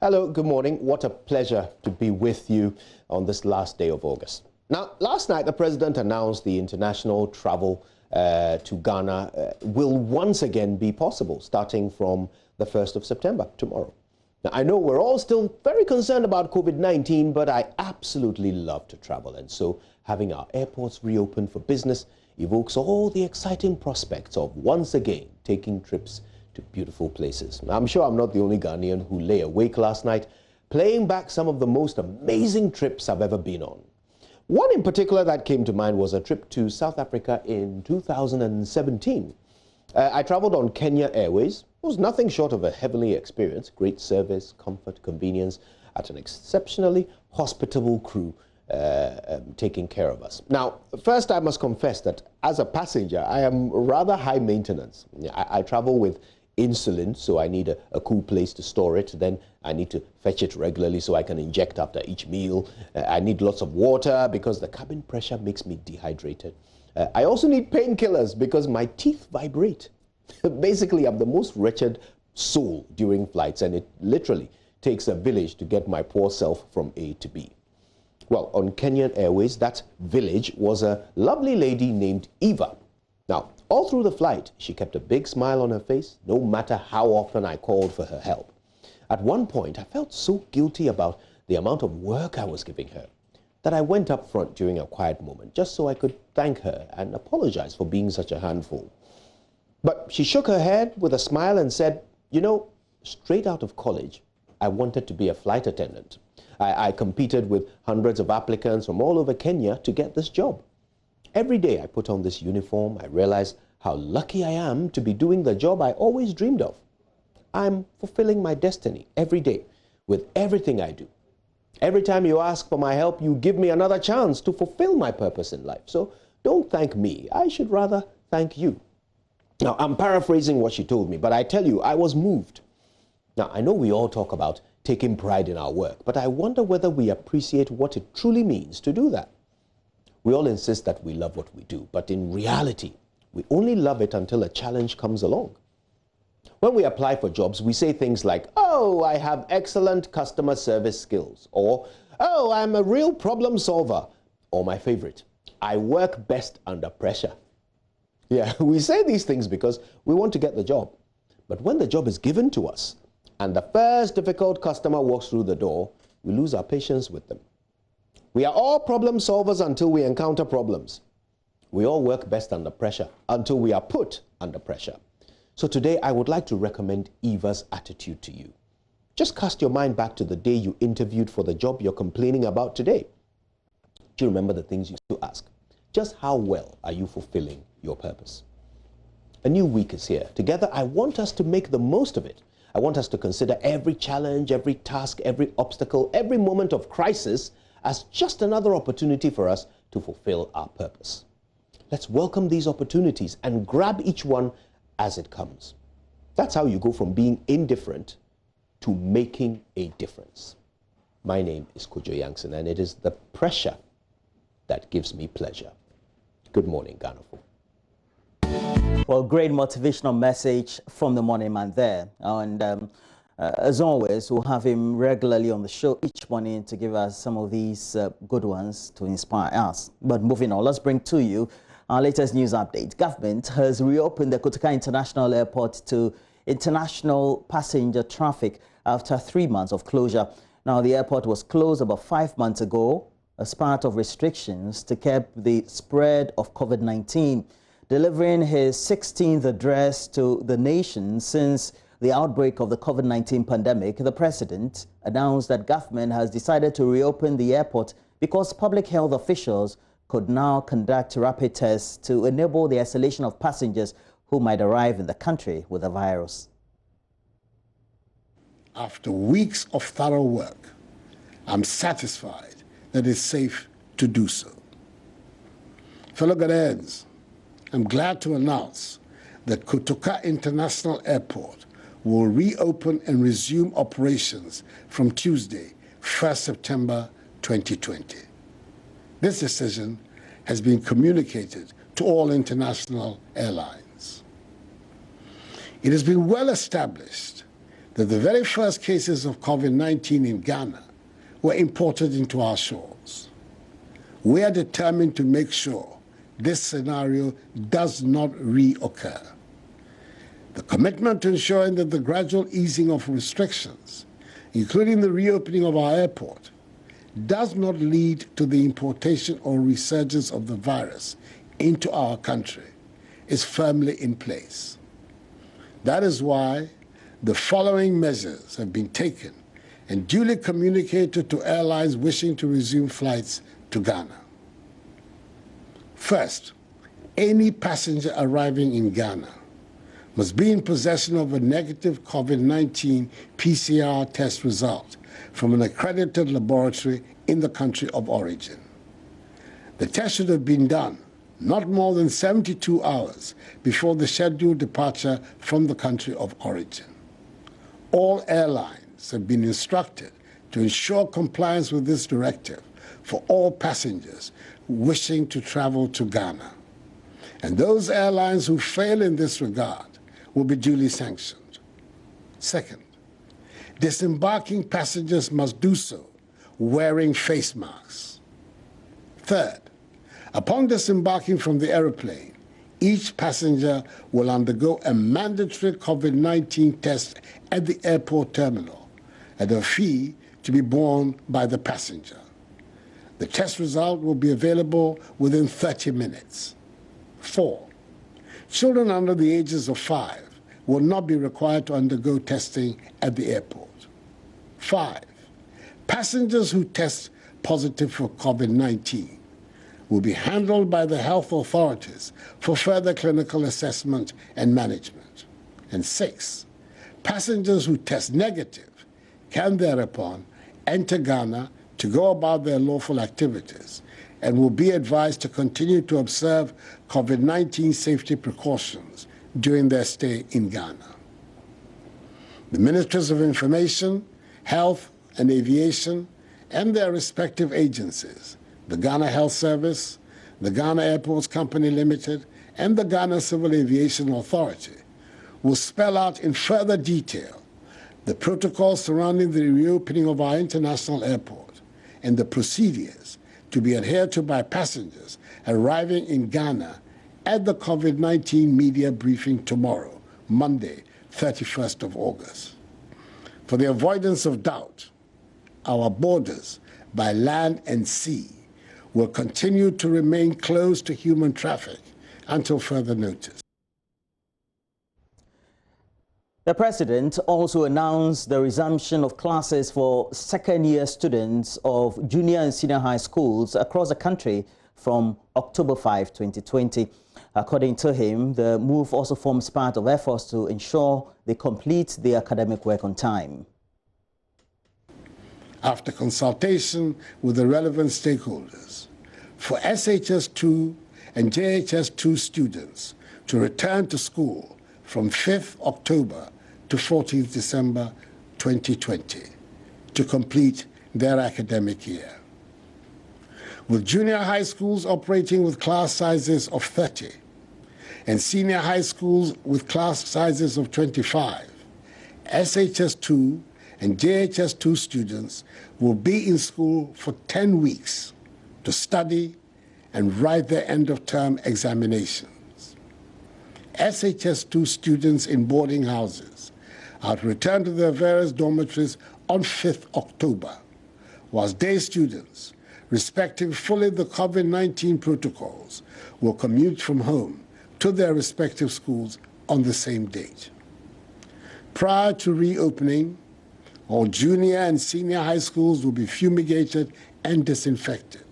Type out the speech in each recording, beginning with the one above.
Hello, good morning. What a pleasure to be with you on this last day of August. Now, last night, the president announced the international travel to Ghana will once again be possible, starting from the 1st of September, tomorrow. Now, I know we're all still very concerned about COVID-19, but I absolutely love to travel. And so having our airports reopened for business evokes all the exciting prospects of once again taking trips to beautiful places. Now, I'm sure I'm not the only Ghanaian who lay awake last night playing back some of the most amazing trips I've ever been on. One in particular that came to mind was a trip to South Africa in 2017. I traveled on Kenya Airways. It was nothing short of a heavenly experience. Great service, comfort, convenience, at an exceptionally hospitable crew taking care of us. Now, first I must confess that as a passenger, I am rather high maintenance. I travel with insulin, so I need a cool place to store it. Then I need to fetch it regularly so I can inject after each meal. I need lots of water because the cabin pressure makes me dehydrated. I also need painkillers because my teeth vibrate. Basically, I'm the most wretched soul during flights, and it literally takes a village to get my poor self from A to B. Well, on Kenyan Airways, that village was a lovely lady named Eva. Now, all through the flight, she kept a big smile on her face, no matter how often I called for her help. At one point, I felt so guilty about the amount of work I was giving her that I went up front during a quiet moment just so I could thank her and apologize for being such a handful. But she shook her head with a smile and said, you know, straight out of college, I wanted to be a flight attendant. I competed with hundreds of applicants from all over Kenya to get this job. Every day I put on this uniform, I realize how lucky I am to be doing the job I always dreamed of. I'm fulfilling my destiny every day with everything I do. Every time you ask for my help, you give me another chance to fulfill my purpose in life. So don't thank me. I should rather thank you. Now, I'm paraphrasing what she told me, but I tell you, I was moved. Now, I know we all talk about taking pride in our work, but I wonder whether we appreciate what it truly means to do that. We all insist that we love what we do, but in reality, we only love it until a challenge comes along. When we apply for jobs, we say things like, oh, I have excellent customer service skills, or, oh, I'm a real problem solver, or my favorite, I work best under pressure. Yeah, we say these things because we want to get the job. But when the job is given to us, and the first difficult customer walks through the door, we lose our patience with them. We are all problem solvers until we encounter problems. We all work best under pressure until we are put under pressure. So today, I would like to recommend Eva's attitude to you. Just cast your mind back to the day you interviewed for the job you're complaining about today. Do you remember the things you used to ask? Just how well are you fulfilling your purpose? A new week is here. Together, I want us to make the most of it. I want us to consider every challenge, every task, every obstacle, every moment of crisis as just another opportunity for us to fulfill our purpose. Let's welcome these opportunities and grab each one as it comes. That's how you go from being indifferent to making a difference. My name is Kojo Yankson, and it is the pressure that gives me pleasure. Good morning, Ghana. Well, great motivational message from the morning man there. And as always, we'll have him regularly on the show each morning to give us some of these good ones to inspire us. But moving on, let's bring to you our latest news update. Government has reopened the Kotoka International Airport to international passenger traffic after 3 months of closure. Now, the airport was closed about 5 months ago as part of restrictions to curb the spread of COVID-19. Delivering his 16th address to the nation since the outbreak of the COVID-19 pandemic, the president announced that government has decided to reopen the airport because public health officials could now conduct rapid tests to enable the isolation of passengers who might arrive in the country with the virus. After weeks of thorough work, I'm satisfied that it's safe to do so. Fellow Ghanaians, I'm glad to announce that Kotoka International Airport will reopen and resume operations from Tuesday, 1st September 2020. This decision has been communicated to all international airlines. It has been well established that the very first cases of COVID-19 in Ghana were imported into our shores. We are determined to make sure this scenario does not reoccur. The commitment to ensuring that the gradual easing of restrictions, including the reopening of our airport, does not lead to the importation or resurgence of the virus into our country is firmly in place. That is why the following measures have been taken and duly communicated to airlines wishing to resume flights to Ghana. First, any passenger arriving in Ghana must be in possession of a negative COVID-19 PCR test result from an accredited laboratory in the country of origin. The test should have been done not more than 72 hours before the scheduled departure from the country of origin. All airlines have been instructed to ensure compliance with this directive for all passengers wishing to travel to Ghana. And those airlines who fail in this regard will be duly sanctioned. Second, disembarking passengers must do so wearing face masks. Third, upon disembarking from the aeroplane, each passenger will undergo a mandatory COVID-19 test at the airport terminal at a fee to be borne by the passenger. The test result will be available within 30 minutes. 4, children under the ages of 5 will not be required to undergo testing at the airport. 5, passengers who test positive for COVID-19 will be handled by the health authorities for further clinical assessment and management. And 6, passengers who test negative can thereupon enter Ghana to go about their lawful activities and will be advised to continue to observe COVID-19 safety precautions during their stay in Ghana. The Ministries of Information, Health and Aviation and their respective agencies, the Ghana Health Service, the Ghana Airports Company Limited, and the Ghana Civil Aviation Authority, will spell out in further detail the protocols surrounding the reopening of our international airport and the procedures to be adhered to by passengers arriving in Ghana at the COVID-19 media briefing tomorrow, Monday, 31st of August. For the avoidance of doubt, our borders by land and sea will continue to remain closed to human traffic until further notice. The president also announced the resumption of classes for second-year students of junior and senior high schools across the country from October 5, 2020. According to him, the move also forms part of efforts to ensure they complete their academic work on time. After consultation with the relevant stakeholders, for SHS2 and JHS2 students to return to school from 5th October to 14th December 2020 to complete their academic year. With junior high schools operating with class sizes of 30 and senior high schools with class sizes of 25, SHS2 and JHS2 students will be in school for 10 weeks to study and write their end-of-term examinations. SHS2 students in boarding houses are to return to their various dormitories on 5th October, whilst day students, respecting fully the COVID-19 protocols, will commute from home to their respective schools on the same date. Prior to reopening, all junior and senior high schools will be fumigated and disinfected.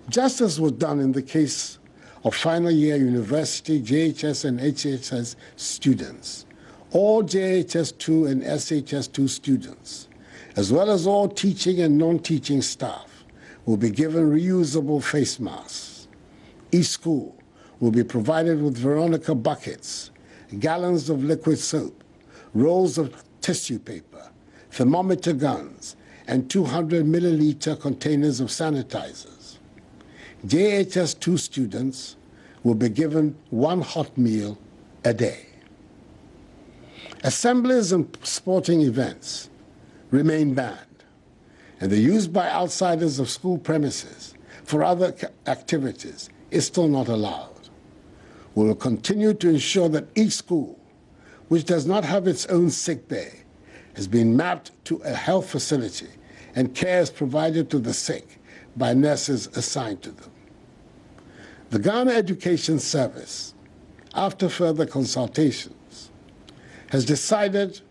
Just as was done in the case of final year university, JHS and HHS students, all JHS2 and SHS2 students, as well as all teaching and non-teaching staff, will be given reusable face masks. Each school will be provided with Veronica buckets, gallons of liquid soap, rolls of tissue paper, thermometer guns, and 200 milliliter containers of sanitizers. JHS2 students will be given one hot meal a day. Assemblies and sporting events remain banned, and the use by outsiders of school premises for other activities is still not allowed. We will continue to ensure that each school, which does not have its own sick bay, has been mapped to a health facility and care is provided to the sick by nurses assigned to them. The Ghana Education Service, after further consultations, has decided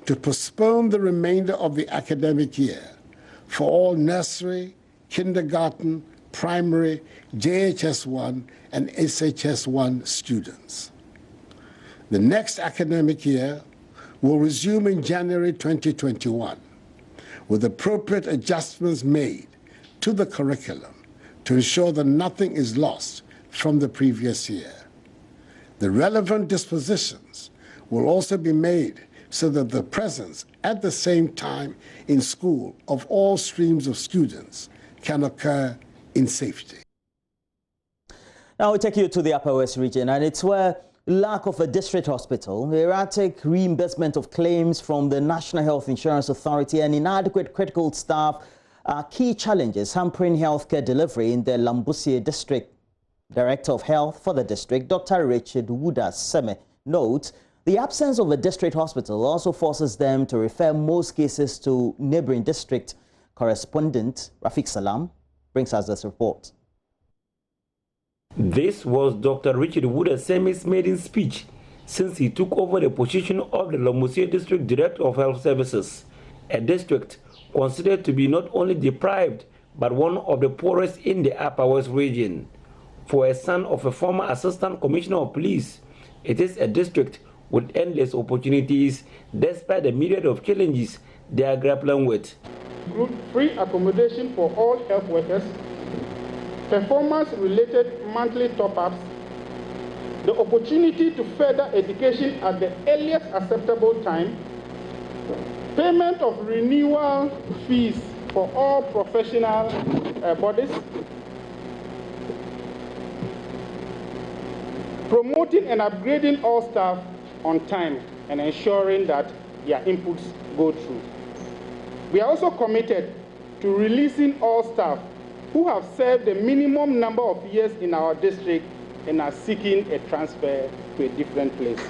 to postpone the remainder of the academic year for all nursery, kindergarten, primary, JHS1 and SHS1 students. The next academic year will resume in January 2021 with appropriate adjustments made to the curriculum to ensure that nothing is lost from the previous year. The relevant dispositions will also be made so that the presence at the same time in school of all streams of students can occur in safety. Now we take you to the Upper West region, and it's where lack of a district hospital, erratic reimbursement of claims from the National Health Insurance Authority, and inadequate critical staff are key challenges hampering healthcare delivery in the Lambussie district. Director of Health for the district, Dr. Richard Wuda-Seme, notes the absence of a district hospital also forces them to refer most cases to neighboring district. Correspondent Rafiq Salam brings us this report. This was Dr. Richard Wuda-Seme's maiden speech since he took over the position of the Lambussie District Director of Health Services, a district considered to be not only deprived but one of the poorest in the Upper West region. For a son of a former Assistant Commissioner of Police, it is a district with endless opportunities despite the myriad of challenges they are grappling with. Free accommodation for all health workers, performance-related monthly top-ups, the opportunity to further education at the earliest acceptable time, payment of renewal fees for all professional bodies, promoting and upgrading all staff on time and ensuring that their inputs go through. We are also committed to releasing all staff who have served the minimum number of years in our district and are seeking a transfer to a different place.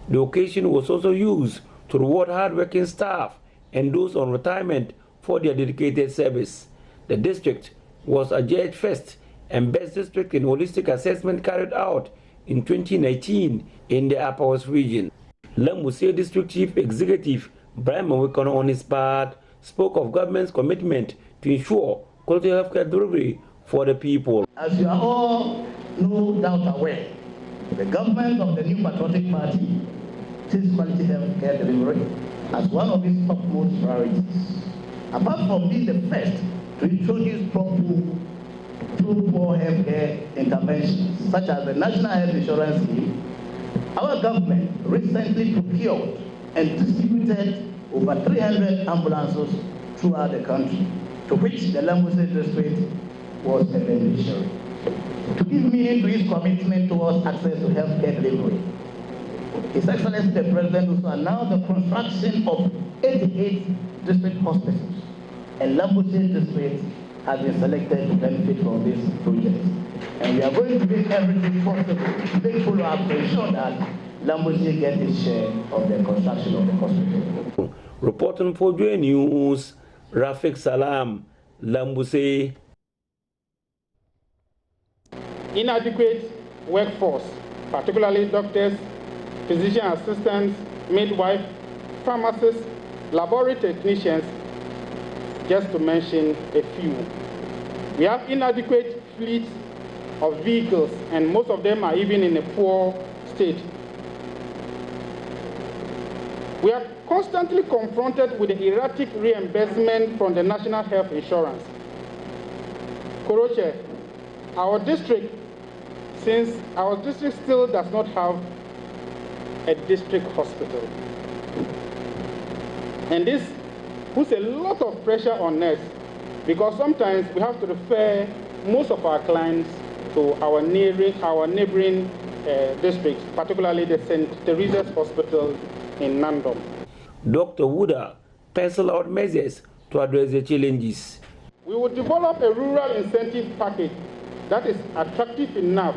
The occasion was also used to reward hard-working staff and those on retirement for their dedicated service. The district was adjudged first and best district in holistic assessment carried out in 2019 in the Upper West region. Lambussie District Chief Executive Brian Mawikono on his part spoke of government's commitment to ensure quality healthcare delivery for the people. As you are all no doubt aware, the government of the New Patriotic Party sees quality healthcare delivery as one of its topmost priorities. Apart from being the first to introduce pro-poor healthcare interventions, such as the National Health Insurance Scheme, our government recently procured and distributed over 300 ambulances throughout the country, to which the Lambussie district was a beneficiary. To give meaning to his commitment towards access to healthcare delivery, His Excellency the President also announced the construction of 88 district hospitals, and Lambussie district has been selected to benefit from this project. And we are going to do everything possible to make follow-up to ensure that Lambussie gets its share of the construction of the hospital. Reporting for JoyNews, Rafiq Salam, Lambussie. Inadequate workforce, particularly doctors, physician assistants, midwives, pharmacists, laboratory technicians, just to mention a few. We have inadequate fleets of vehicles, and most of them are even in a poor state. We are constantly confronted with the erratic reimbursement from the National Health Insurance. Koroche, our district, since our district still does not have a district hospital, and this puts a lot of pressure on us, because sometimes we have to refer most of our clients to our neighboring districts, particularly the St. Teresa's Hospital in Nandom. Dr. Wooda penciled out measures to address the challenges. We will develop a rural incentive package that is attractive enough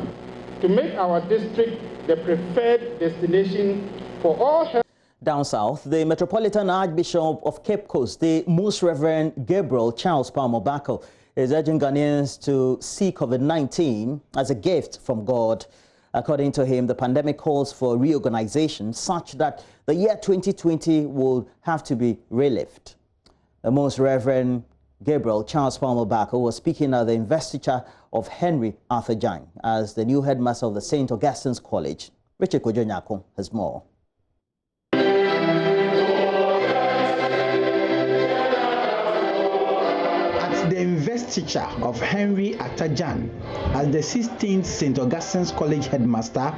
to make our district the preferred destination for all health. Down south, the Metropolitan Archbishop of Cape Coast, the Most Reverend Gabriel Charles Palmer-Bako, is urging Ghanaians to see COVID-19 as a gift from God. According to him, the pandemic calls for reorganization such that the year 2020 will have to be relived. The Most Reverend Gabriel Charles Palmer-Bako was speaking at the investiture of Henry Arthur Jan as the new headmaster of the St. Augustine's College. Richard Kojonyako has more. The investiture of Henry Atajan as the 16th St. Augustine's College headmaster,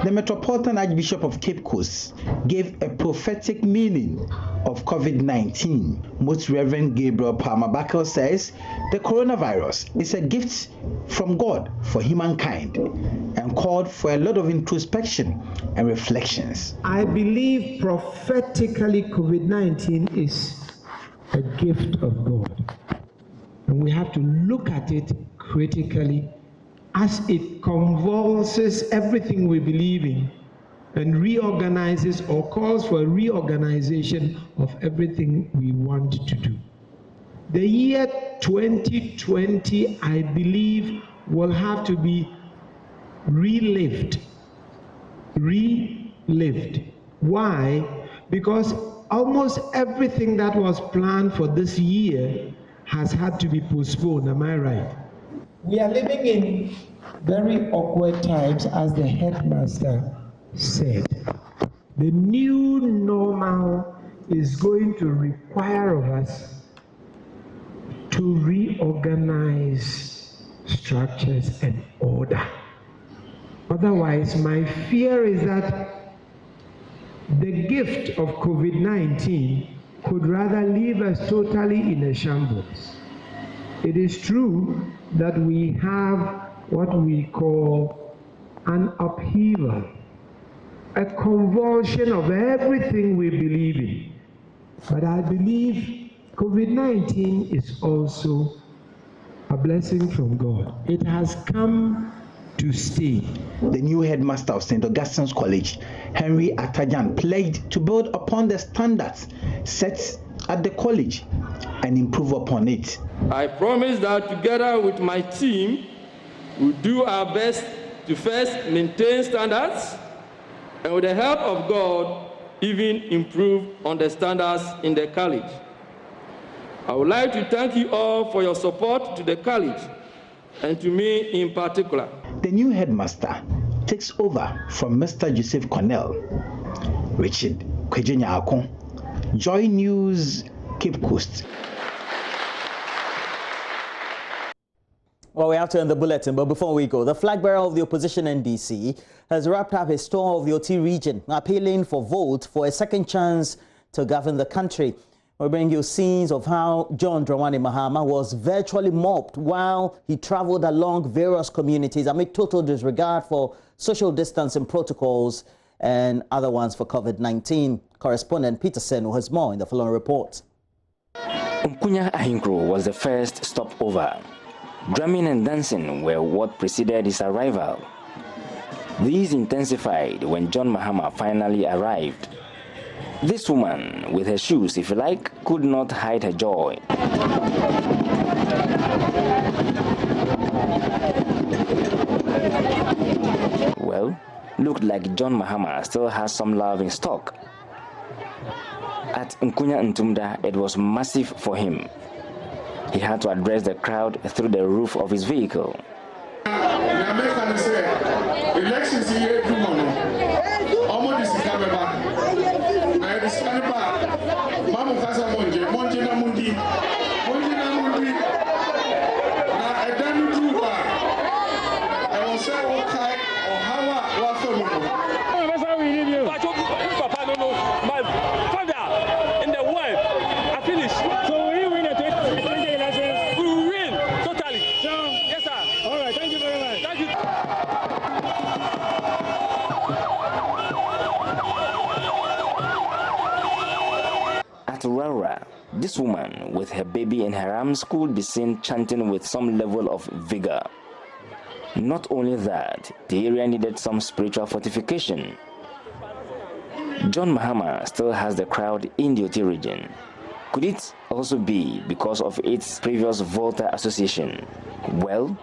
the Metropolitan Archbishop of Cape Coast gave a prophetic meaning of COVID-19. Most Reverend Gabriel Palmer-Bako says the coronavirus is a gift from God for humankind and called for a lot of introspection and reflections. I believe prophetically COVID-19 is a gift of God. And we have to look at it critically as it convulses everything we believe in and reorganizes or calls for a reorganization of everything we want to do. The year 2020, I believe, will have to be relived. Why? Because almost everything that was planned for this year has had to be postponed, am I right? We are living in very awkward times, as the headmaster said. The new normal is going to require of us to reorganize structures and order. Otherwise, my fear is that the gift of COVID-19 could rather leave us totally in a shambles. It is true that we have what we call an upheaval, a convulsion of everything we believe in. But I believe COVID-19 is also a blessing from God. It has come to stay. The new headmaster of St. Augustine's College, Henry Atajan, pledged to build upon the standards set at the college and improve upon it. I promise that together with my team, we'll do our best to first maintain standards and with the help of God, even improve on the standards in the college. I would like to thank you all for your support to the college and to me in particular. The new headmaster takes over from Mr. Joseph Cornell. Richard Kojonyako, JoyNews, Cape Coast. Well, we have to end the bulletin, but before we go, the flag bearer of the opposition NDC has wrapped up his tour of the Oti Region, appealing for vote for a second chance to govern the country. We'll bring you scenes of how John Dramani Mahama was virtually mobbed while he traveled along various communities amid total disregard for social distancing protocols and other ones for COVID-19. Correspondent Peter Senu has more in the following report. Unkunya Ahinkro was the first stopover. Drumming and dancing were what preceded his arrival. These intensified when John Mahama finally arrived. This woman, with her shoes, if you like, could not hide her joy. Well, looked like John Mahama still has some love in stock. At Unkunya Ntumda, it was massive for him. He had to address the crowd through the roof of his vehicle. Elections here, almost is coming back. Aura, this woman with her baby in her arms could be seen chanting with some level of vigor. Not only that, the area needed some spiritual fortification. John Mahama still has the crowd in the Oti region. Could it also be because of its previous voter association? Well,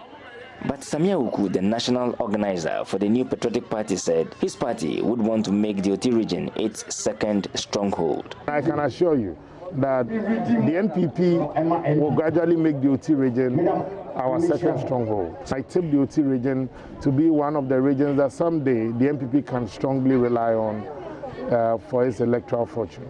but Samia Uku, the national organizer for the new patriotic party, said his party would want to make the Oti region its second stronghold. I can assure you that the NPP will gradually make the Oti region our second stronghold. I tip the Oti region to be one of the regions that someday the NPP can strongly rely on for its electoral fortune.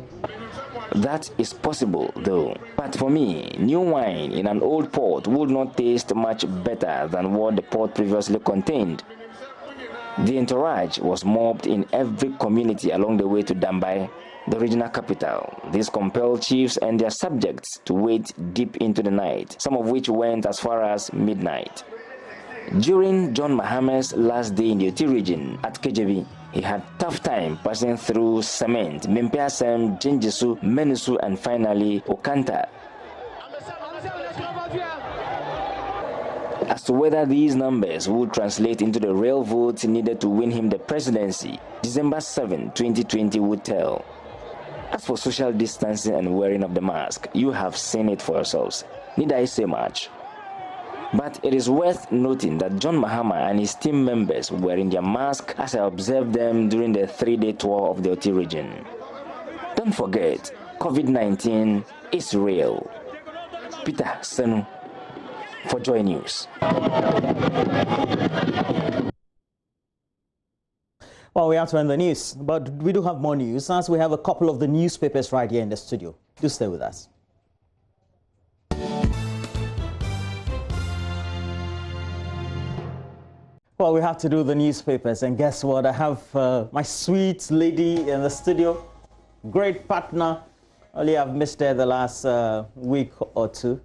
That is possible, though. But for me, new wine in an old pot would not taste much better than what the pot previously contained. The entourage was mobbed in every community along the way to Dambai, the regional capital. This compelled chiefs and their subjects to wait deep into the night, some of which went as far as midnight. During John Mahama's last day in the Oti region at Kejebi, he had tough time passing through Cement, Mimpiasem, Jinjisu, Menusu, and finally Okanta. As to whether these numbers would translate into the real votes needed to win him the presidency, December 7, 2020 would tell. As for social distancing and wearing of the mask, you have seen it for yourselves. Need I say much? But it is worth noting that John Mahama and his team members were wearing their masks as I observed them during the 3-day tour of the Oti region. Don't forget, COVID-19 is real. Peter Senu for JoyNews. Well, we have to end the news, but we do have more news as we have a couple of the newspapers right here in the studio. Do stay with us. Well, we have to do the newspapers, and guess what? I have my sweet lady in the studio, great partner. Only I've missed her the last week or two.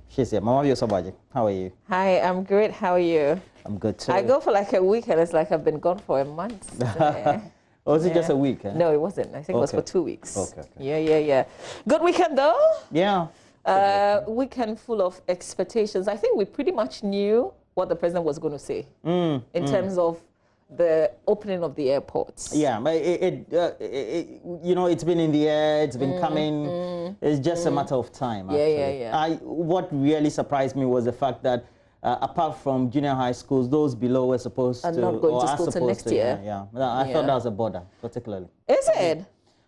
She's here. Mama Yosobaji, how are you? Hi, I'm great. How are you? I'm good too. I go for like a week, and it's like I've been gone for a month. So, was it just a week? Eh? No, it wasn't. I think it was for 2 weeks. Okay. Yeah. Good weekend though. Yeah. Weekend full of expectations. I think we pretty much knew what the president was going to say in terms of the opening of the airports. Yeah, but you know, it's been in the air, it's been coming. It's just a matter of time. Actually. Yeah. What really surprised me was the fact that apart from junior high schools, those below were supposed to not going to school till next year. Yeah. I thought that was a border, particularly. Is it?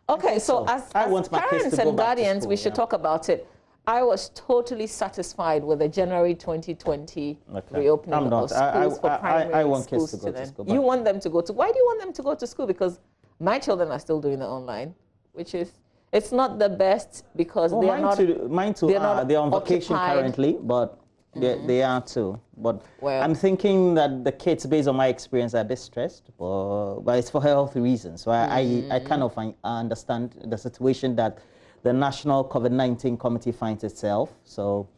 Okay, so as parents and guardians, we should talk about it. I was totally satisfied with the January 2020 reopening of schools for primary I want schools kids to go to school. You want them to go to, why do you want them to go to school? Because my children are still doing it online, which is, it's not the best because they are not. Mine too. They're on vacation currently, but they are too. But I'm thinking that the kids, based on my experience, are distressed, but it's for health reasons. So I kind of understand the situation that the National COVID-19 Committee finds itself. So,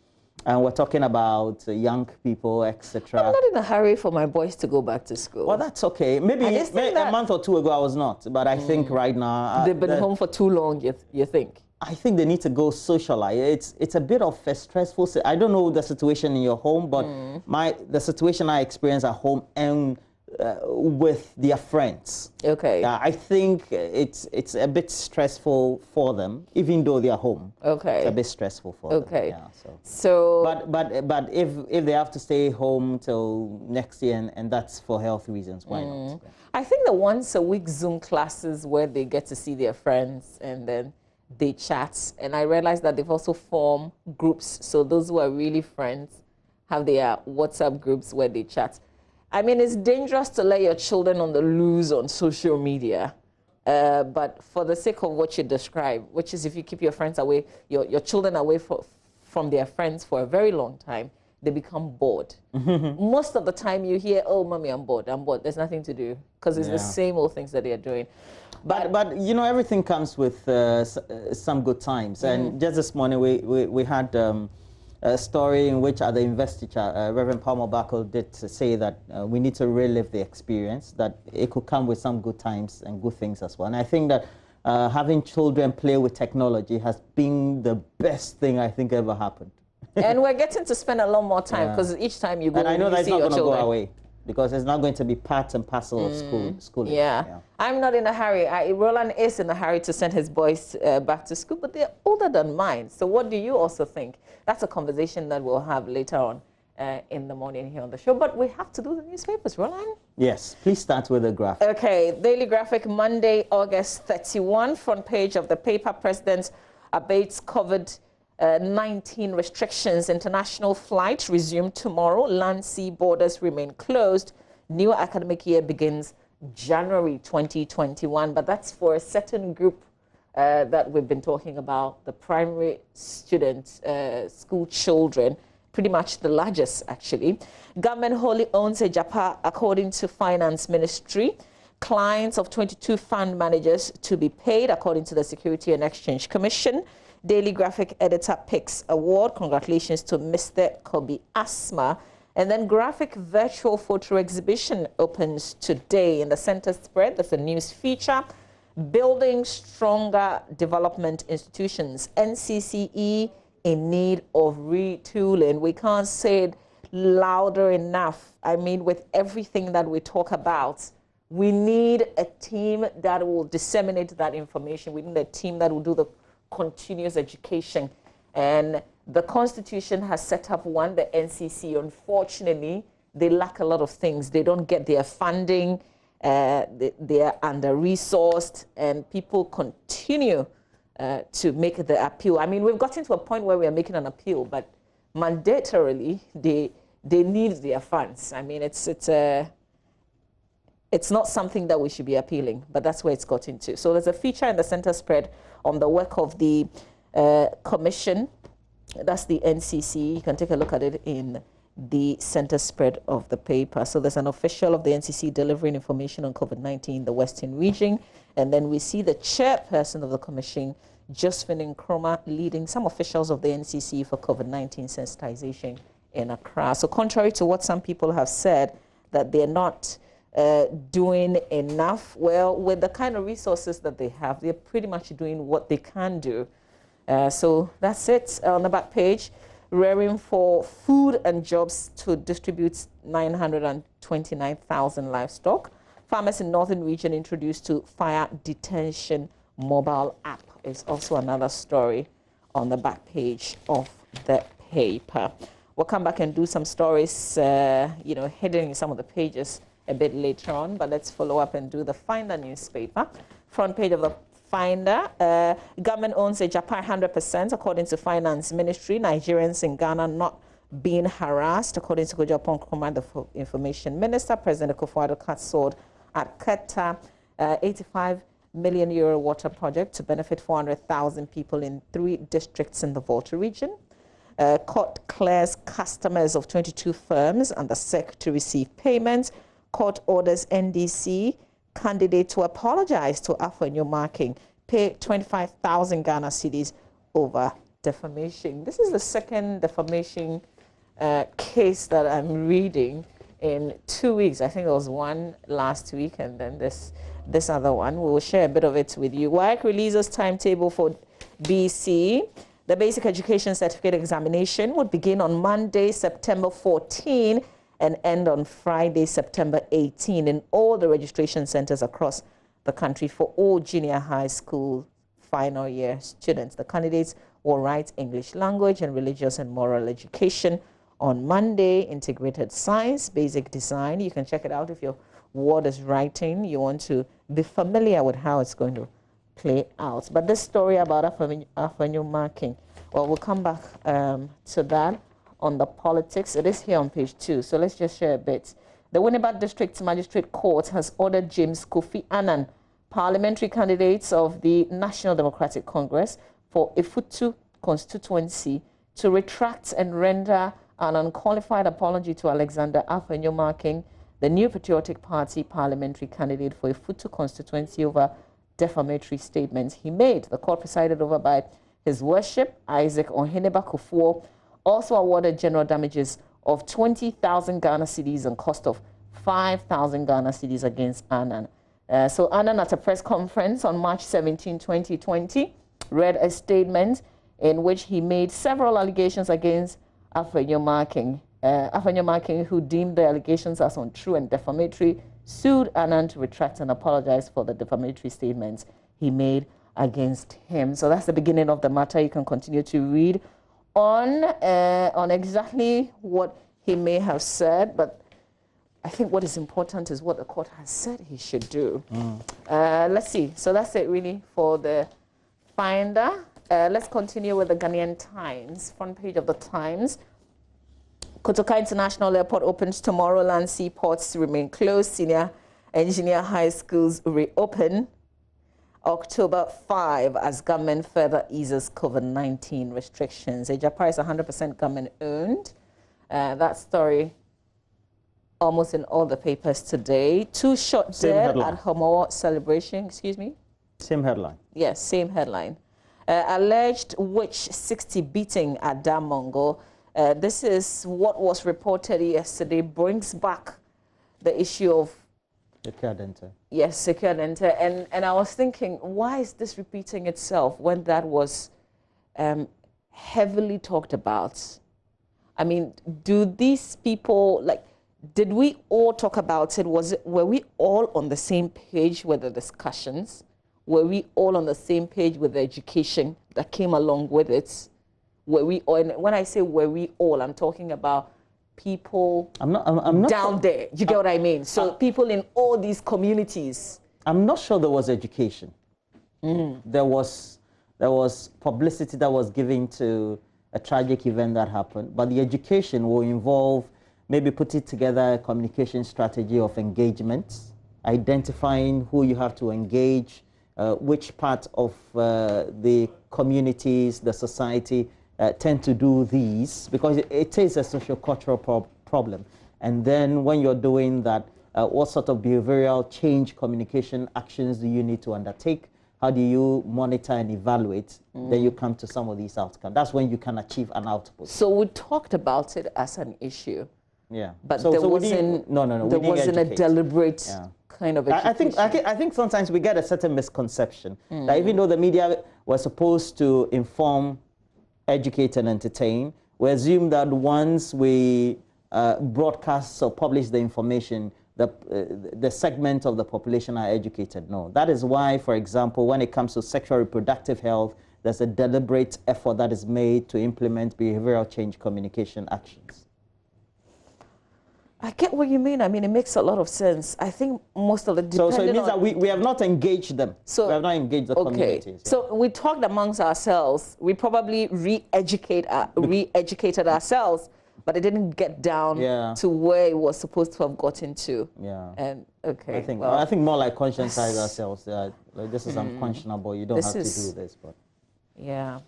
and we're talking about young people, etc. I'm not in a hurry for my boys to go back to school. Well, that's okay. Maybe a month or two ago I was not, but I think right now they've been home for too long. You think? I think they need to go socialize. It's a bit of a stressful. I don't know the situation in your home, but the situation I experience at home and with their friends. Okay. I think it's a bit stressful for them, even though they are home. Okay. It's a bit stressful for them. Okay. Yeah, so. But if they have to stay home till next year and that's for health reasons, why not? I think the once a week Zoom classes where they get to see their friends and then they chat, and I realized that they've also formed groups. So those who are really friends have their WhatsApp groups where they chat. I mean, it's dangerous to let your children on the loose on social media, but for the sake of what you describe, which is if you keep your friends away, your children away from their friends for a very long time, they become bored. Most of the time you hear, oh, mommy, I'm bored. There's nothing to do because it's the same old things that they are doing. But you know, everything comes with some good times. And just this morning, we had a story in which at the investiture, Reverend Palmer Bako did say that we need to relive the experience, that it could come with some good times and good things as well. And I think that having children play with technology has been the best thing I think ever happened. And we're getting to spend a lot more time because each time you go, and I know you that's see not your going to go children. away because it's not going to be part and parcel of schooling. Yeah. I'm not in a hurry. Roland is in a hurry to send his boys back to school, but they're older than mine. So what do you also think? That's a conversation that we'll have later on in the morning here on the show. But we have to do the newspapers, Roland. Yes, please start with the graphic. Okay, Daily Graphic, Monday, August 31, front page of the paper. President abates COVID-19 restrictions. International flights resume tomorrow. Land sea borders remain closed. New academic year begins January 2021. But that's for a certain group that we've been talking about, the primary students, school children, pretty much the largest, actually. Government wholly owns a Japa, according to Finance Ministry. Clients of 22 fund managers to be paid, according to the Security and Exchange Commission. Daily Graphic Editor picks award. Congratulations to Mr. Kobi Asma. And then Graphic Virtual Photo Exhibition opens today in the center spread. That's a news feature. Building stronger development institutions. NCCE in need of retooling. We can't say it louder enough. I mean, with everything that we talk about, we need a team that will disseminate that information. We need a team that will do the continuous education. And the Constitution has set up one, the NCC. Unfortunately, they lack a lot of things. They don't get their funding. They are under-resourced, and people continue to make the appeal. I mean, we've gotten to a point where we are making an appeal, but mandatorily, they need their funds. I mean, it's not something that we should be appealing, but that's where it's got into. So there's a feature in the center spread on the work of the commission. That's the NCC. You can take a look at it in the center spread of the paper. So there's an official of the NCC delivering information on COVID-19 in the Western region. And then we see the chairperson of the commission, Josephine Nkrumah, leading some officials of the NCC for COVID-19 sensitization in Accra. So contrary to what some people have said, that they're not doing enough, well, with the kind of resources that they have, they're pretty much doing what they can do. So that's it on the back page. Rearing for food and jobs to distribute 929,000 livestock. Farmers in Northern Region introduced to fire detention mobile app is also another story on the back page of the paper. We'll come back and do some stories, hidden in some of the pages a bit later on, but let's follow up and do the Finder newspaper. Front page of the Finder, government owns a Japan 100%, according to Finance Ministry. Nigerians in Ghana not being harassed, according to Kojapon Nkrumah, the Information Minister. President Akufo-Addo cut sword at Keta, 85 million euro water project to benefit 400,000 people in 3 districts in the Volta region. Court clears customers of 22 firms under SEC to receive payments. Court orders NDC candidate to apologize to Afenyo Marking, pay 25,000 Ghana cedis over defamation. This is the second defamation case that I'm reading in 2 weeks. I think there was one last week, and then this other one. We will share a bit of it with you. WAEC releases timetable for BC. The basic education certificate examination would begin on Monday, September 14, and end on Friday, September 18, in all the registration centers across the country for all junior high school final year students. The candidates will write English language and religious and moral education on Monday, integrated science, basic design. You can check it out if your ward is writing. You want to be familiar with how it's going to play out. But this story about Afenyo Marking, well, we'll come back to that on the politics. It is here on page 2, so let's just share a bit. The Winneba District Magistrate Court has ordered James Kofi Annan, parliamentary candidates of the National Democratic Congress for Ifutu constituency, to retract and render an unqualified apology to Alexander Afenyo Marking, the New Patriotic Party parliamentary candidate for Ifutu constituency, over defamatory statements he made. The court, presided over by His Worship Isaac Oheneba Kufuor, also awarded general damages of 20,000 Ghana cedis and cost of 5,000 Ghana cedis against Annan. So Annan, at a press conference on March 17, 2020, read a statement in which he made several allegations against Afenyomarking. Afenyomarking, who deemed the allegations as untrue and defamatory, sued Annan to retract and apologize for the defamatory statements he made against him. So that's the beginning of the matter. You can continue to read on exactly what he may have said, but I think what is important is what the court has said he should do. Let's see. So that's it really for the Finder. Let's continue with the Ghanaian Times. Front page of the Times. Kotoka International Airport opens tomorrow. Land seaports remain closed. Senior engineer high schools reopen October 5 as government further eases COVID-19 restrictions. Ejapa is 100% government owned. That story almost in all the papers today. 2 shot dead at Homowo celebration. Excuse me? Same headline. Yes, same headline. Alleged witch 60 beating at Damongo. This is what was reported yesterday, brings back the issue of Secure Dente. Yes, Secure Dente. And I was thinking, why is this repeating itself when that was heavily talked about? I mean, do these people, like, did we all talk about it? Were we all on the same page with the discussions? Were we all on the same page with the education that came along with it? Were we all, and when I say were we all, I'm talking about people I'm not down there. You get what I mean? So people in all these communities. I'm not sure there was education. There was publicity that was given to a tragic event that happened, but the education will involve maybe putting together a communication strategy of engagement, identifying who you have to engage, which part of the communities, the society tend to do these, because it is a socio-cultural problem. And then when you're doing that, what sort of behavioral change communication actions do you need to undertake? How do you monitor and evaluate? Then you come to some of these outcomes. That's when you can achieve an output. So we talked about it as an issue. Yeah. But there wasn't, there wasn't a deliberate kind of education. I think sometimes we get a certain misconception that even though the media was supposed to inform, educate, and entertain, we assume that once we broadcast or publish the information, the segment of the population are educated. No. That is why, for example, when it comes to sexual reproductive health, there's a deliberate effort that is made to implement behavioral change communication actions. I get what you mean. I mean, it makes a lot of sense. I think most of the... So it means that we have not engaged them. So, we have not engaged the communities. Yeah. So we talked amongst ourselves. We probably re-educated ourselves, but it didn't get down to where it was supposed to have gotten to. Yeah. And, okay. I think more like conscientize ourselves. Like, this is unconscionable. You don't have to do this. But yeah.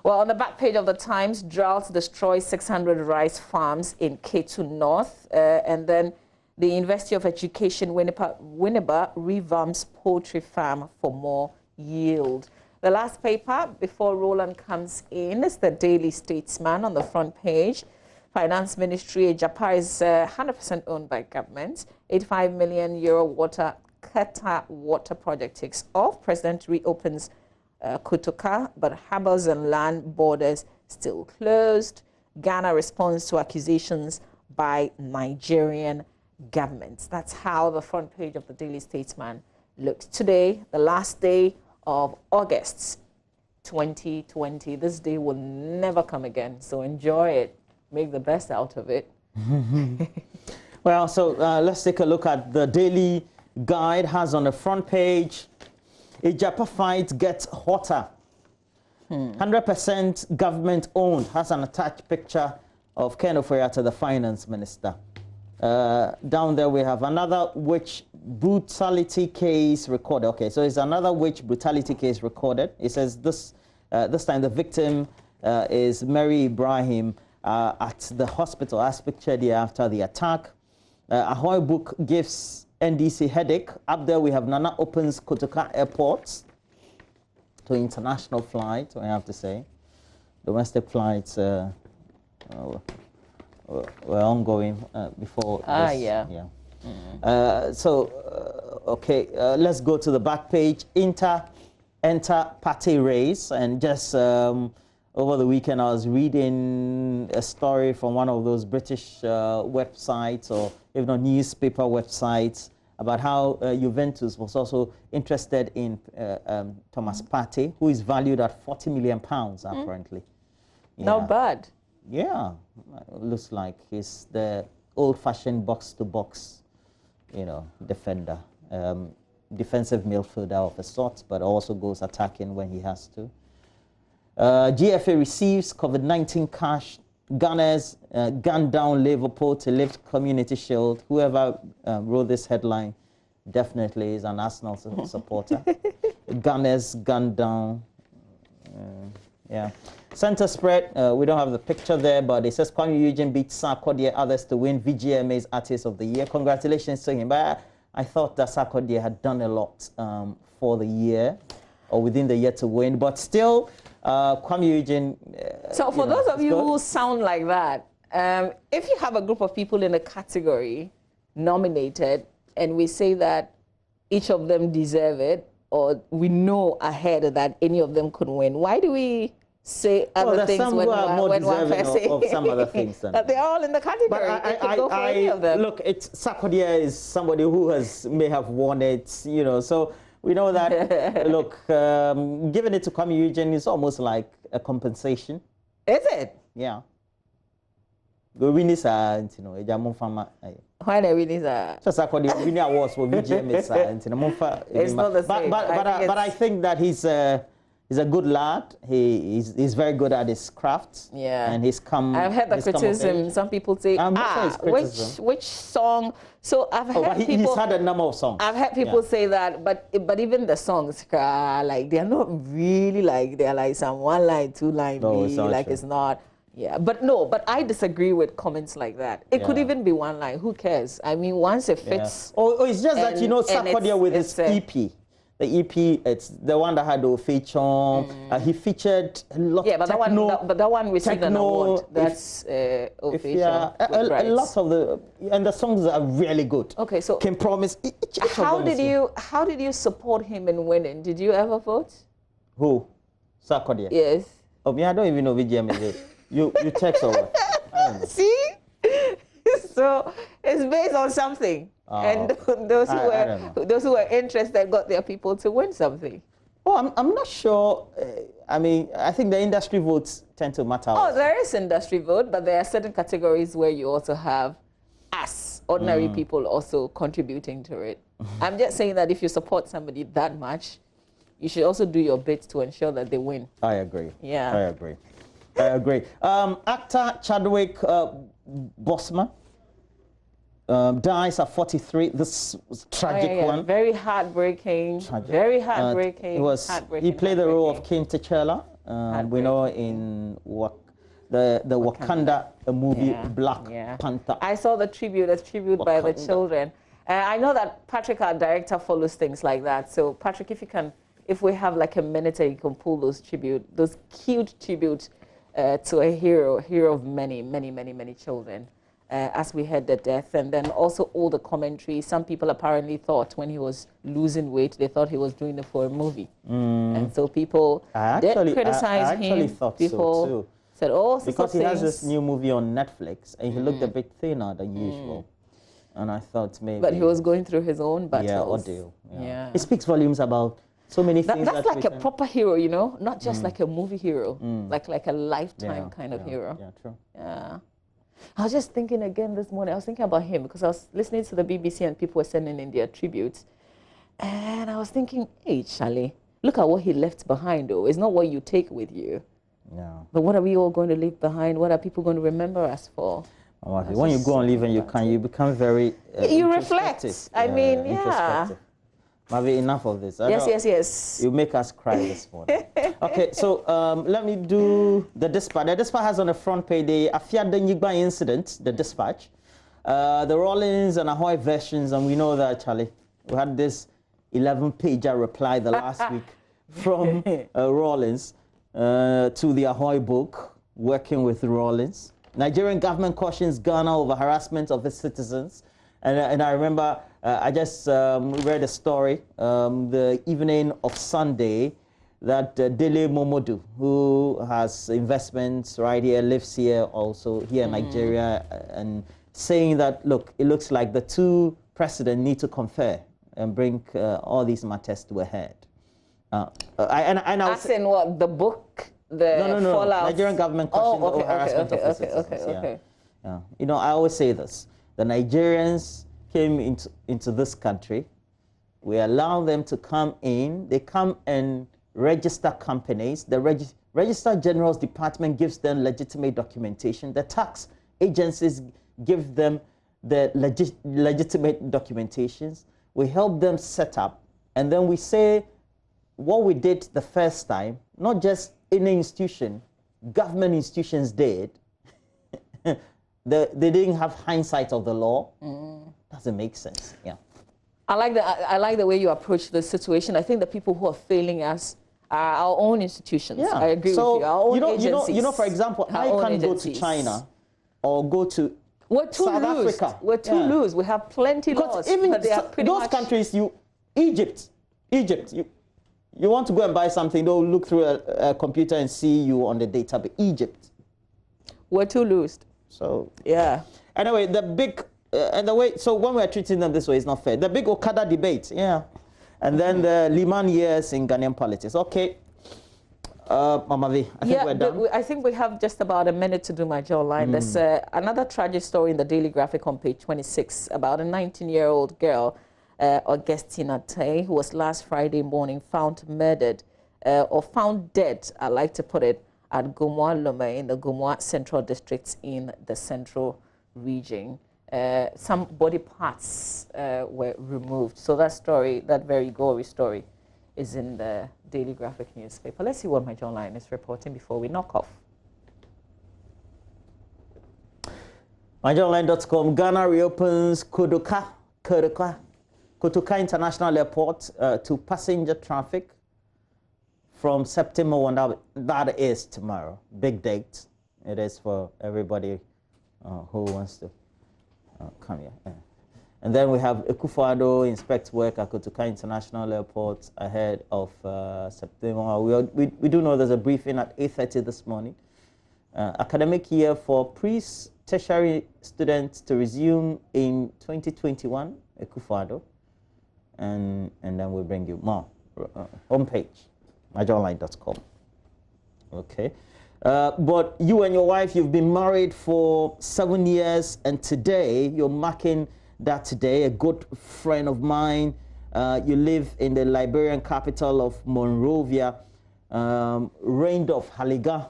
Well, on the back page of the Times, drought destroys 600 rice farms in Ketu North. And then the University of Education, Winneba revamps poultry farm for more yield. The last paper, before Roland comes in, is the Daily Statesman on the front page. Finance Ministry, Ejapa is 100% owned by government. €85 million Qatar water project takes off. President reopens Kotoka, but harbours and land borders still closed. Ghana responds to accusations by Nigerian government. That's how the front page of the Daily Statesman looks. Today, the last day of August 2020. This day will never come again, so enjoy it. Make the best out of it. Well, so let's take a look at the Daily Guide. Has on the front page, Ejapa fight gets hotter. 100% government owned. Has an attached picture of Ken Ofori-Atta, the finance minister. Down there we have another witch brutality case recorded. Okay, so it's another witch brutality case recorded. It says this time the victim is Mary Ibrahim at the hospital, as pictured here after the attack. Ahoy book gives NDC headache. Up there we have Nana opens Kotoka airport to international flight, I have to say. Domestic flights were ongoing before this. Yeah. So Okay, let's go to the back page. Enter party race. And just over the weekend, I was reading a story from one of those British websites, or even a newspaper websites, about how Juventus was also interested in Thomas Partey, who is valued at £40 million, apparently. Yeah. Not bad. Yeah, looks like he's the old-fashioned box-to-box, defender. Defensive midfielder of a sort, but also goes attacking when he has to. GFA receives COVID-19 cash. Gunners gunned down Liverpool to lift Community Shield. Whoever wrote this headline definitely is an Arsenal supporter. Gunners gunned down. Yeah. Center spread, we don't have the picture there, but it says Oti Region beat Sarkodie others to win VGMA's Artist of the Year. Congratulations to him. But I thought that Sarkodie had done a lot for the year, or within the year to win, but still, Oti Region... So for those of you who sound like that, if you have a group of people in a category nominated, and we say that each of them deserve it, or we know ahead that any of them could win, why do we say other things when one person of some other things? That they're all in the category. But they could go for any of them. Look, Sarkodie is somebody who may have won it, so we know that. Look, giving it to Oti Region is almost like a compensation. Is it? Yeah. The winners are, why the winners are? Just Sarkodie winning awards for VGMA. It's not the same. But I think that he's a good lad. He's very good at his craft. Yeah. And he's come. I've heard the criticism. Some people say, which song? So I've heard people. He's had a number of songs. I've heard people say that, but even the songs, like they're not really like they're like some 1 line, 2 line, like it's not. Yeah, but I disagree with comments like that. It could even be 1 line. Who cares? I mean, once it fits. Oh, it's just that Sarkodie with his EP. The EP, it's the one that had the feature. He featured a lot of techno. But that one received an award. That's official. A lot of the songs are really good. Okay, so can promise. How did you support him in winning? Did you ever vote? Who? Sarkodie? Yes. Oh, I don't even know VGM is it. You text or what? See? So it's based on something. And those who were interested got their people to win something. Oh, I'm not sure. I mean, I think the industry votes tend to matter. Oh, there is industry vote, but there are certain categories where you also have us, ordinary people, also contributing to it. I'm just saying that if you support somebody that much, you should also do your bit to ensure that they win. I agree. Yeah. I agree. Actor Chadwick Boseman dies at 43. This was tragic one. Very heartbreaking. Tragic. Very heartbreaking. He played the role of King T'Challa. We know in the Wakanda movie Black Panther. I saw the tribute by the children. I know that Patrick, our director, follows things like that. So Patrick, if we have like a minute, you can pull those cute tributes to a hero of many children. As we heard the death, and then also all the commentary. Some people apparently thought when he was losing weight, they thought he was doing it for a movie. And so people did criticize him. Thought people so too. Said all sorts of things. Because he has this new movie on Netflix, and he looked a bit thinner than usual. And I thought maybe... But he was going through his own battles. Yeah, ordeal. Yeah. It speaks volumes about so many things. That's like a proper hero, not just like a movie hero, like a lifetime kind of hero. Yeah, true. Yeah. I was just thinking again this morning, I was thinking about him because I was listening to the BBC and people were sending in their tributes. And I was thinking, hey, Charlie, look at what he left behind, though. It's not what you take with you. No. But what are we all going to leave behind? What are people going to remember us for? When you go and live and you become very you reflect. I mean, Maybe enough of this. Yes. You make us cry this morning. Okay, so let me do the dispatch. The dispatch has on the front page the Afiada Nyigba incident, the dispatch, the Rawlings and Ahoy versions, and we know that, Charlie, we had this 11-pager reply the last week from Rawlings to the Ahoy book, working with Rawlings. Nigerian government cautions Ghana over harassment of its citizens. And I remember I just read a story the evening of Sunday that Dele Momodu, who has investments right here, lives here also, here in Nigeria, and saying that, look, it looks like the two presidents need to confer and bring all these matters to a head. As in what, the book, the no, fallout? Nigerian government questioned the harassment of the citizens. Okay. Yeah. You know, I always say this. The Nigerians came into this country. We allow them to come in. They come and register companies. The Registrar General's Department gives them legitimate documentation. The tax agencies give them the legitimate documentations. We help them set up. And then we say what we did the first time, not just any institution, government institutions did. They didn't have hindsight of the law. Doesn't make sense. Yeah. I like the way you approach the situation. I think the people who are failing us are our own institutions. Yeah. I agree with you. Our own agencies. You know, for example, I can't go to China or go to South Africa. We're too loose. We have plenty laws. Even but they are pretty those much countries, Egypt, you want to go and buy something, they'll look through a computer and see you on the database. Egypt. We're too loose. So yeah. Anyway, the big and the way, so when we're treating them this way is not fair. The big Okada debate, yeah, and then the Liman years in Ghanaian politics. Okay, Mama V, I think we're done. I think we have just about a minute to do my jawline. There's another tragic story in the Daily Graphic on page 26 about a 19-year-old girl, Augustina Tay, who was last Friday morning found murdered or found dead, I like to put it, at Gomwa Lome in the Gomwa Central District in the Central Region. Some body parts were removed. So that story, that very gory story, is in the Daily Graphic newspaper. Let's see what my jawline is reporting before we knock off. MyJournalline.com, Ghana reopens Kotoka International Airport to passenger traffic from September 1. That is tomorrow. Big date. It is for everybody who wants to come here. And then we have Akufo-Addo inspect work at Kotoka International Airport ahead of September. We do know there's a briefing at 8:30 this morning. Academic year for pre-tertiary students to resume in 2021, Akufo-Addo. And then we'll bring you more. Homepage, myjournalline.com. Okay. But you and your wife, you've been married for 7 years, and today you're marking that today. A good friend of mine, you live in the Liberian capital of Monrovia, Randolph Haliga,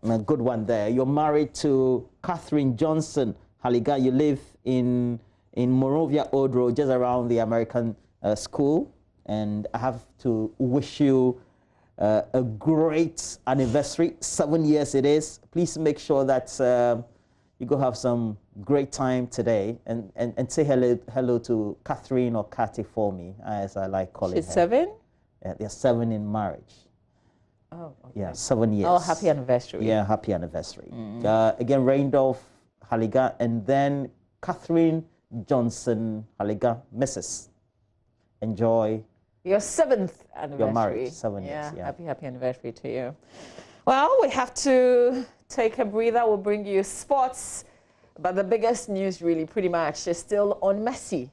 a good one there. You're married to Catherine Johnson Haliga. You live in Monrovia Odro, just around the American school, and I have to wish you a great anniversary. 7 years it is. Please make sure that you go have some great time today, and say hello to Catherine or Cathy for me, as I like calling her. She's 7? Yeah, they're 7 in marriage. Oh, okay. Yeah, 7 years. Oh, happy anniversary. Yeah, happy anniversary. Again, Randolph Haliga, and then Catherine Johnson Haliga, Mrs. Enjoy your 7th anniversary. You're married, 7 years. Yeah. Happy anniversary to you. Well, we have to take a breather. We'll bring you sports. But the biggest news really pretty much is still on Messi.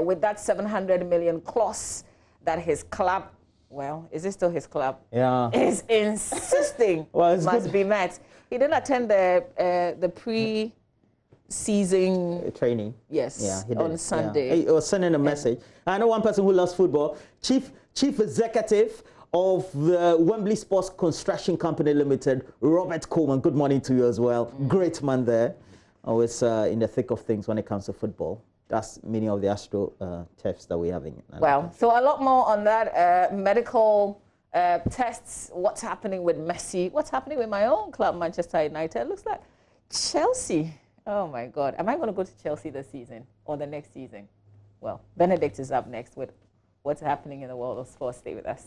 With that 700 million clause that his club, well, is it still his club? Yeah. Is insisting must be met. He didn't attend the pre-season training. Yes, yeah, he did. on Sunday. Yeah. He was sending a message. I know one person who loves football, chief executive of the Wembley Sports Construction Company Limited, Robert Coleman. Good morning to you as well. Great man there. Always in the thick of things when it comes to football. That's many of the Astro chefs that we have in. Well, so a lot more on that. Medical tests, what's happening with Messi, what's happening with my own club, Manchester United. It looks like Chelsea. Oh, my God. Am I going to go to Chelsea this season or the next season? Well, Benedict is up next with what's happening in the world of sports. Stay with us.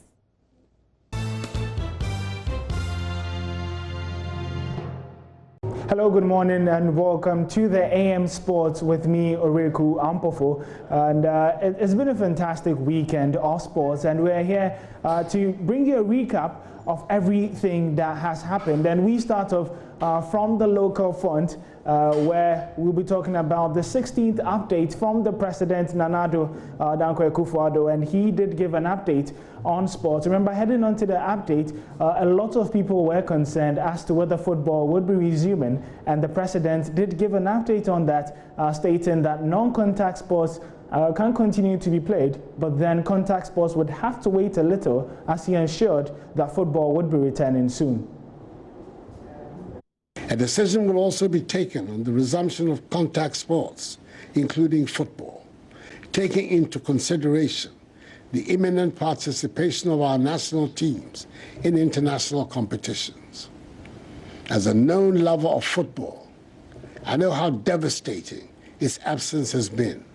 Hello, good morning, and welcome to the AM Sports with me, Oreku Ampofo. And it's been a fantastic weekend of sports, and we're here to bring you a recap of everything that has happened. And we start off from the local front, where we'll be talking about the 16th update from the President, Nana Addo Dankwa Akufo-Addo, and he did give an update on sports. Remember, heading on to the update, a lot of people were concerned as to whether football would be resuming, and the President did give an update on that, stating that non-contact sports can continue to be played, but then contact sports would have to wait a little, as he ensured that football would be returning soon. A decision will also be taken on the resumption of contact sports, including football, taking into consideration the imminent participation of our national teams in international competitions. As a known lover of football, I know how devastating its absence has been,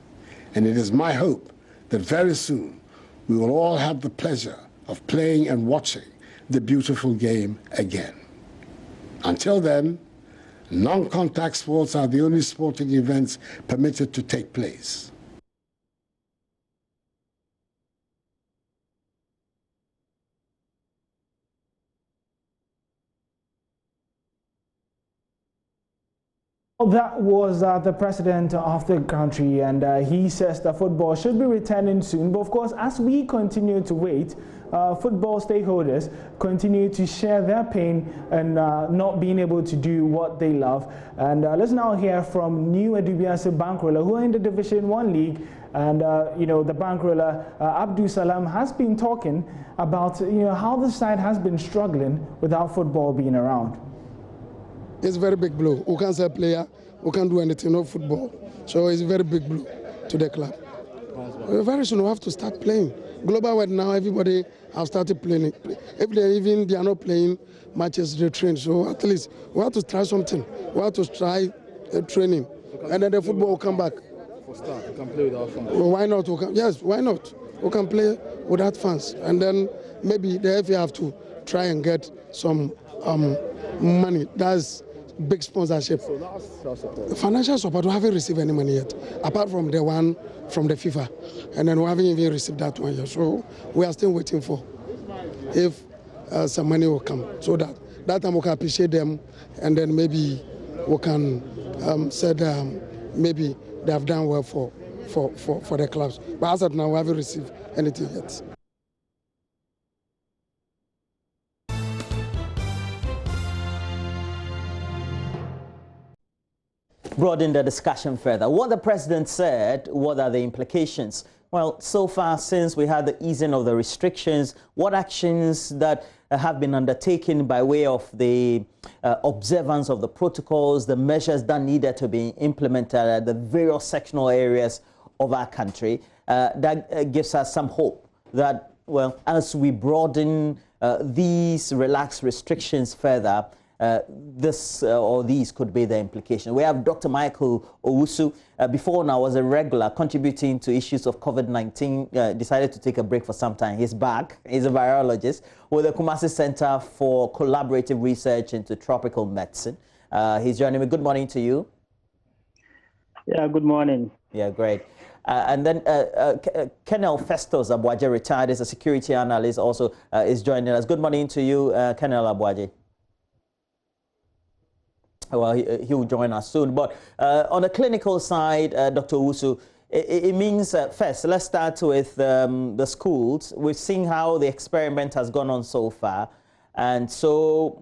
and it is my hope that very soon we will all have the pleasure of playing and watching the beautiful game again. Until then, non-contact sports are the only sporting events permitted to take place. That was the president of the country, and he says that football should be returning soon. But of course, as we continue to wait, football stakeholders continue to share their pain and not being able to do what they love. And let's now hear from new Edubiase bankroller who are in the Division 1 League. And, the bankroller, Abdul Salam, has been talking about, how the side has been struggling without football being around. It's a very big blow. We can't sell player, we can't do anything, no football. So it's a very big blow to the club. Very soon we have to start playing. Global wide now, everybody have started playing. If they are not playing matches, they train. So at least we have to try something. We have to try training. And then the football will come back. For start, we can play without fans. Well, why not? Yes, why not? We can play without fans. And then maybe the FA have to try and get some money. That's big sponsorship. So that's support. Financial support, we haven't received any money yet, apart from the one from the FIFA. And then we haven't even received that one yet. So we are still waiting for if some money will come. So that time we can appreciate them, and then maybe we can say that maybe they have done well for the clubs. But as of now, we haven't received anything yet. Broaden the discussion further. What the president said, what are the implications? Well, so far since we had the easing of the restrictions, what actions that have been undertaken by way of the observance of the protocols, the measures that needed to be implemented at the various sectional areas of our country, that gives us some hope that, well, as we broaden these relaxed restrictions further, these could be the implication. We have Dr. Michael Owusu, before now was a regular contributing to issues of COVID-19, decided to take a break for some time. He's back. He's a virologist with the Kumasi Center for Collaborative Research into Tropical Medicine. He's joining me. Good morning to you. Yeah, good morning. Yeah, great. And then Colonel Festus Abuaje, retired as a security analyst, also is joining us. Good morning to you, Colonel Abuaje. Well, he will join us soon. But on the clinical side, Dr. Owusu, it means, first, let's start with the schools. We've seen how the experiment has gone on so far. And so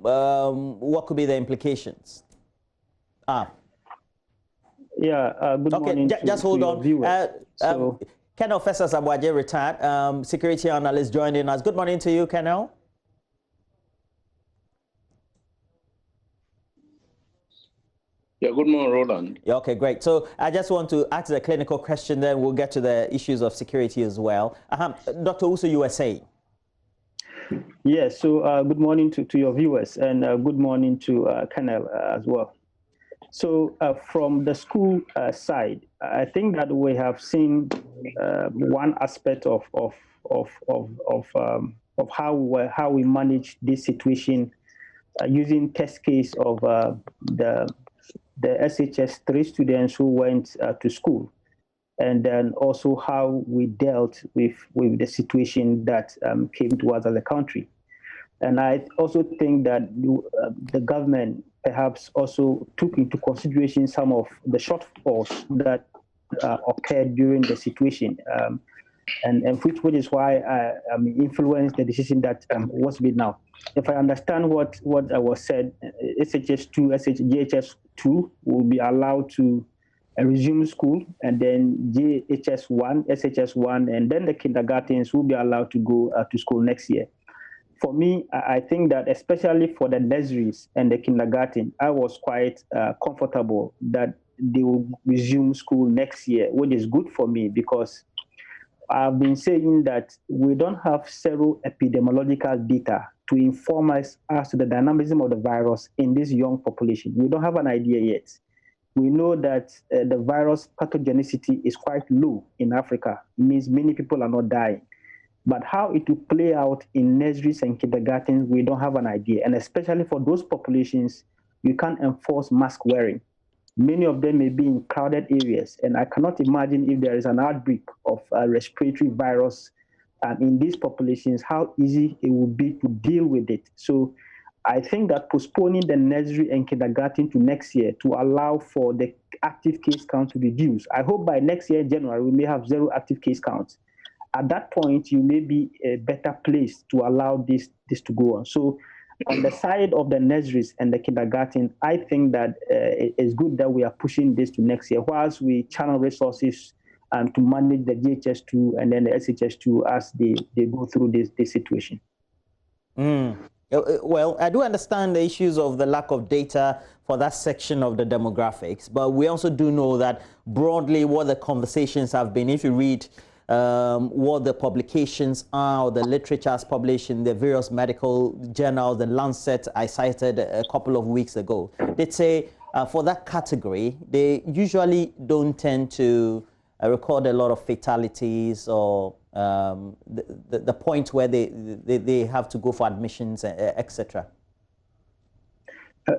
what could be the implications? Yeah, good morning. Just hold on. Colonel Festus Abuaje, retired, security analyst, joining us. Good morning to you, Colonel. Yeah, good morning, Roland. Yeah, okay, great. So I just want to ask the clinical question, then we'll get to the issues of security as well. Dr. Owusu, you were saying? Yes, so good morning to your viewers, and good morning to Colonel as well. So from the school side, I think that we have seen one aspect of how we manage this situation using test case of the the SHS 3 students who went to school, and then also how we dealt with the situation that came to us as a country. And I also think that the government perhaps also took into consideration some of the shortfalls that occurred during the situation, and which is why I influenced the decision that was made now. If I understand what was said, SHS2, JHS2 will be allowed to resume school, and then JHS1, SHS1, and then the kindergartens will be allowed to go to school next year. For me, I think that especially for the nurseries and the kindergarten, I was quite comfortable that they will resume school next year, which is good for me because I've been saying that we don't have several epidemiological data to inform us as to the dynamism of the virus in this young population. We don't have an idea yet. We know that the virus pathogenicity is quite low in Africa. It means many people are not dying. But how it will play out in nurseries and kindergartens, we don't have an idea. And especially for those populations, you can't enforce mask wearing. Many of them may be in crowded areas. And I cannot imagine if there is an outbreak of a respiratory virus in these populations, how easy it will be to deal with it. So I think that postponing the nursery and kindergarten to next year to allow for the active case count to reduce. I hope by next year, January, we may have 0 active case counts. At that point, you may be a better place to allow this to go on. So on the side of the nurseries and the kindergarten, I think that it's good that we are pushing this to next year, whilst we channel resources to manage the GHS2 and then the SHS2 as they go through this situation. Well, I do understand the issues of the lack of data for that section of the demographics, but we also do know that broadly what the conversations have been. If you read what the publications are, or the literature's published in the various medical journals, the Lancet I cited a couple of weeks ago, they'd say for that category, they usually don't tend to record a lot of fatalities or the point where they have to go for admissions, etc.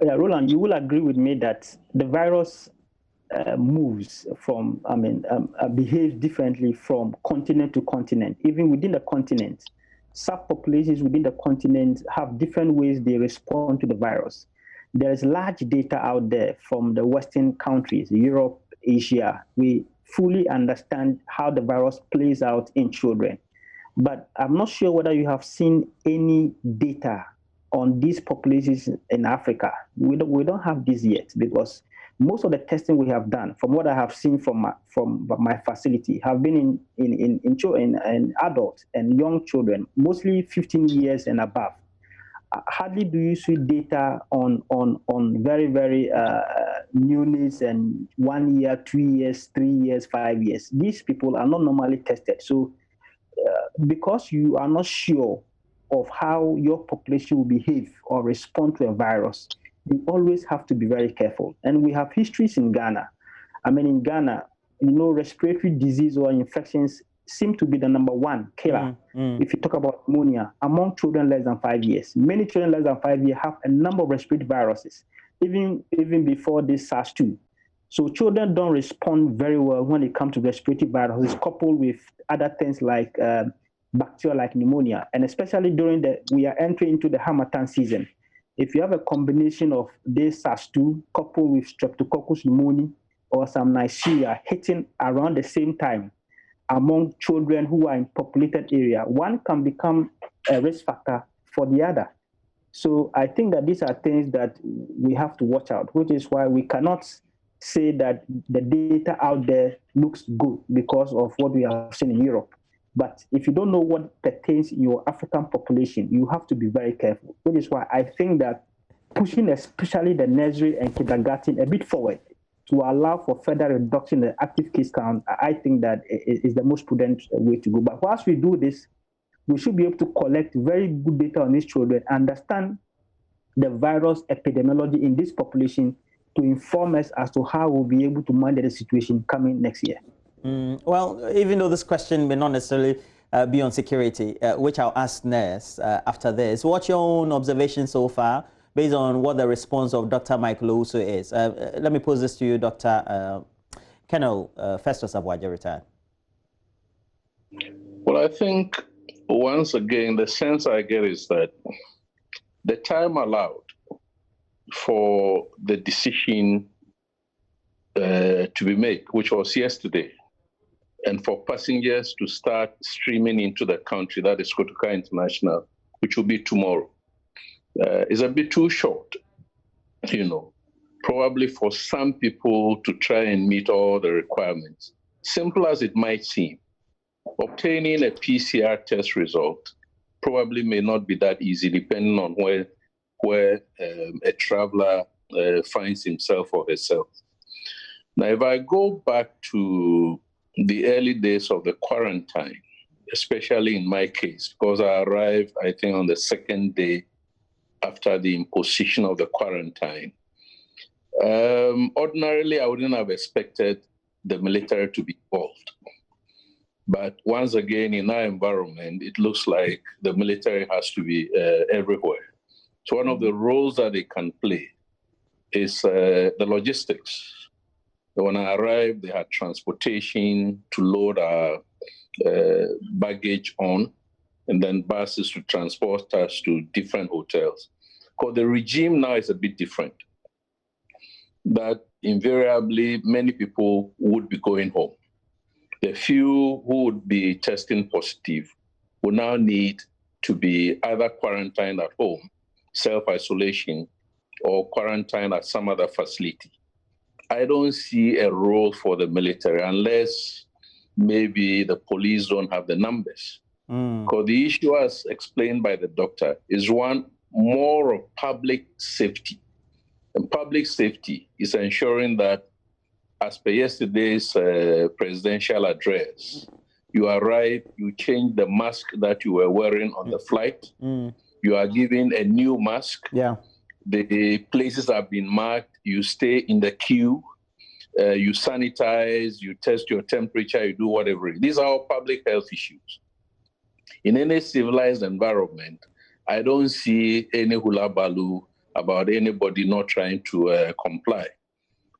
Roland, you will agree with me that the virus moves from, behaves differently from continent to continent. Even within the continent, subpopulations within the continent have different ways they respond to the virus. There is large data out there from the Western countries, Europe, Asia. We fully understand how the virus plays out in children. But I'm not sure whether you have seen any data on these populations in Africa. We don't have this yet, because most of the testing we have done, from what I have seen from my facility, have been in adults and young children, mostly 15 years and above. Hardly do you see data on very, very neonates and 1 year, 2 years, 3 years, 5 years. These people are not normally tested. So because you are not sure of how your population will behave or respond to a virus, you always have to be very careful. And we have histories in Ghana. In Ghana, respiratory disease or infections seem to be the #1 killer. If you talk about pneumonia among children less than 5 years. Many children less than 5 years have a number of respiratory viruses, even before this SARS-2. So children don't respond very well when it comes to respiratory viruses, coupled with other things like bacteria like pneumonia. And especially we are entering into the Harmattan season. If you have a combination of this SARS-2 coupled with Streptococcus pneumoniae or some Neisseria hitting around the same time among children who are in populated area, one can become a risk factor for the other. So I think that these are things that we have to watch out, which is why we cannot say that the data out there looks good because of what we have seen in Europe. But if you don't know what pertains in your African population, you have to be very careful, which is why I think that pushing especially the nursery and kindergarten a bit forward to allow for further reduction in the active case count, I think that is the most prudent way to go. But whilst we do this, we should be able to collect very good data on these children, understand the virus epidemiology in this population to inform us as to how we'll be able to manage the situation coming next year. Well, even though this question may not necessarily be on security, which I'll ask next after this, what's your own observation so far? based on what the response of Dr. Michael also is. Let me pose this to you, Dr. Colonel Festus Aboagye, retired. Well, I think, once again, the sense I get is that the time allowed for the decision to be made, which was yesterday, and for passengers to start streaming into the country, that is Kotoka International, which will be tomorrow, is a bit too short, probably for some people to try and meet all the requirements. Simple as it might seem, obtaining a PCR test result probably may not be that easy, depending on where a traveler finds himself or herself. Now, if I go back to the early days of the quarantine, especially in my case, because I arrived, I think, on the second day after the imposition of the quarantine, ordinarily, I wouldn't have expected the military to be involved. But once again, in our environment, it looks like the military has to be everywhere. So one of the roles that they can play is the logistics. When I arrived, they had transportation to load our baggage on, and then buses to transport us to different hotels. Because the regime now is a bit different. That invariably, many people would be going home. The few who would be testing positive will now need to be either quarantined at home, self-isolation, or quarantined at some other facility. I don't see a role for the military unless maybe the police don't have the numbers. Because the issue, as explained by the doctor, is one more of public safety. And public safety is ensuring that, as per yesterday's presidential address, you arrive, you change the mask that you were wearing on the flight, you are given a new mask, the places have been marked, you stay in the queue, you sanitize, you test your temperature, you do whatever. These are all public health issues. In any civilized environment, I don't see any hula baloo about anybody not trying to comply.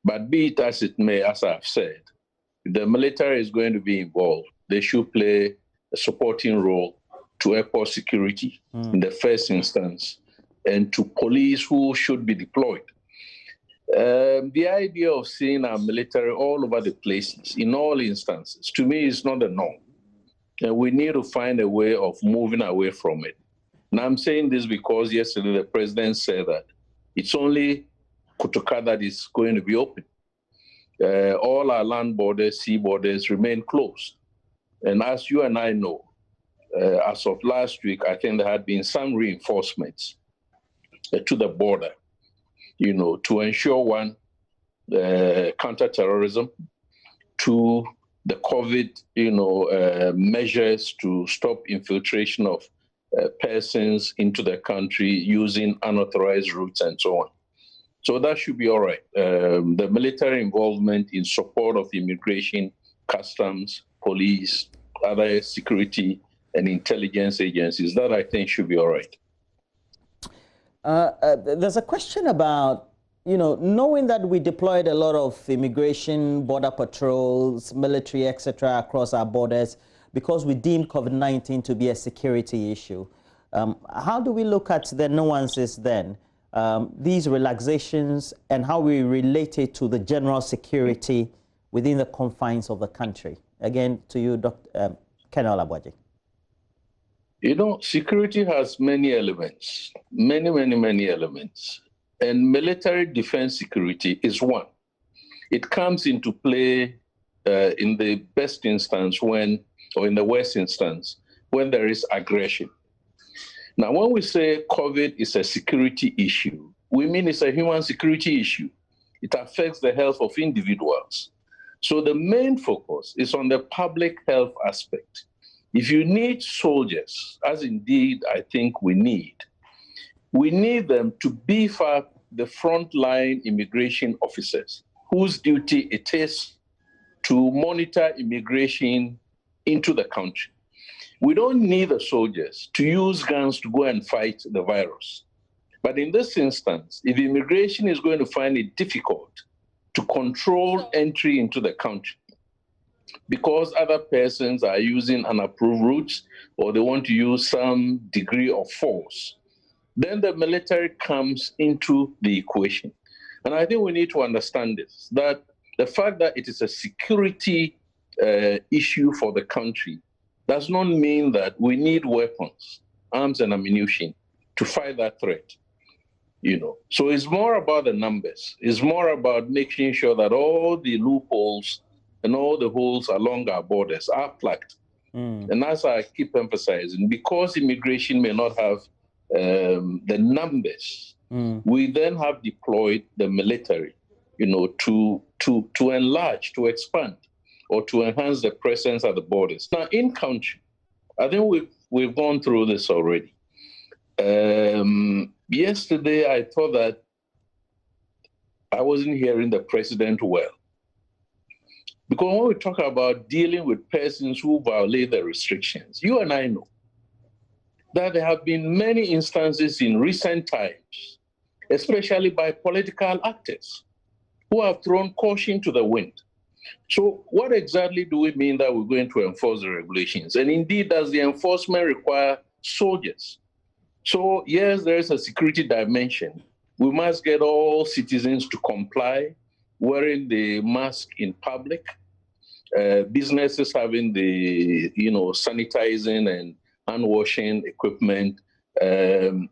But be it as it may, as I've said, if the military is going to be involved, they should play a supporting role to airport security in the first instance, and to police who should be deployed. The idea of seeing our military all over the places, in all instances, to me is not the norm. And we need to find a way of moving away from it. And I'm saying this because yesterday the president said that it's only Kotoka that is going to be open. All our land borders, sea borders remain closed. And as you and I know, as of last week, I think there had been some reinforcements to the border, to ensure, one, counter-terrorism, two, the COVID, measures to stop infiltration of persons into the country using unauthorized routes and so on. So that should be all right. The military involvement in support of immigration, customs, police, other security and intelligence agencies, that I think should be all right. There's a question about, knowing that we deployed a lot of immigration, border patrols, military, etc., across our borders because we deemed COVID-19 to be a security issue. How do we look at the nuances then, these relaxations, and how we relate it to the general security within the confines of the country? Again, to you, Dr. Colonel Aboagye. Security has many elements, many elements. And military defense security is one. It comes into play in the best instance or in the worst instance, when there is aggression. Now, when we say COVID is a security issue, we mean it's a human security issue. It affects the health of individuals. So the main focus is on the public health aspect. If you need soldiers, as indeed I think we need them to beef up the frontline immigration officers whose duty it is to monitor immigration into the country. We don't need the soldiers to use guns to go and fight the virus, But in this instance, if immigration is going to find it difficult to control entry into the country because other persons are using unapproved routes or they want to use some degree of force, then the military comes into the equation. And I think we need to understand this, that the fact that it is a security issue for the country does not mean that we need weapons, arms and ammunition to fight that threat. So it's more about the numbers. It's more about making sure that all the loopholes and all the holes along our borders are plugged. And as I keep emphasizing, because immigration may not have the numbers, we then have deployed the military, to enlarge, to expand, or to enhance the presence at the borders. Now, in country, I think we've gone through this already. Yesterday, I thought that I wasn't hearing the president well. Because when we talk about dealing with persons who violate the restrictions, you and I know that there have been many instances in recent times, especially by political actors, who have thrown caution to the wind. So what exactly do we mean that we're going to enforce the regulations? And indeed, does the enforcement require soldiers? So yes, there is a security dimension. We must get all citizens to comply, wearing the mask in public, businesses having the, sanitizing and hand washing equipment,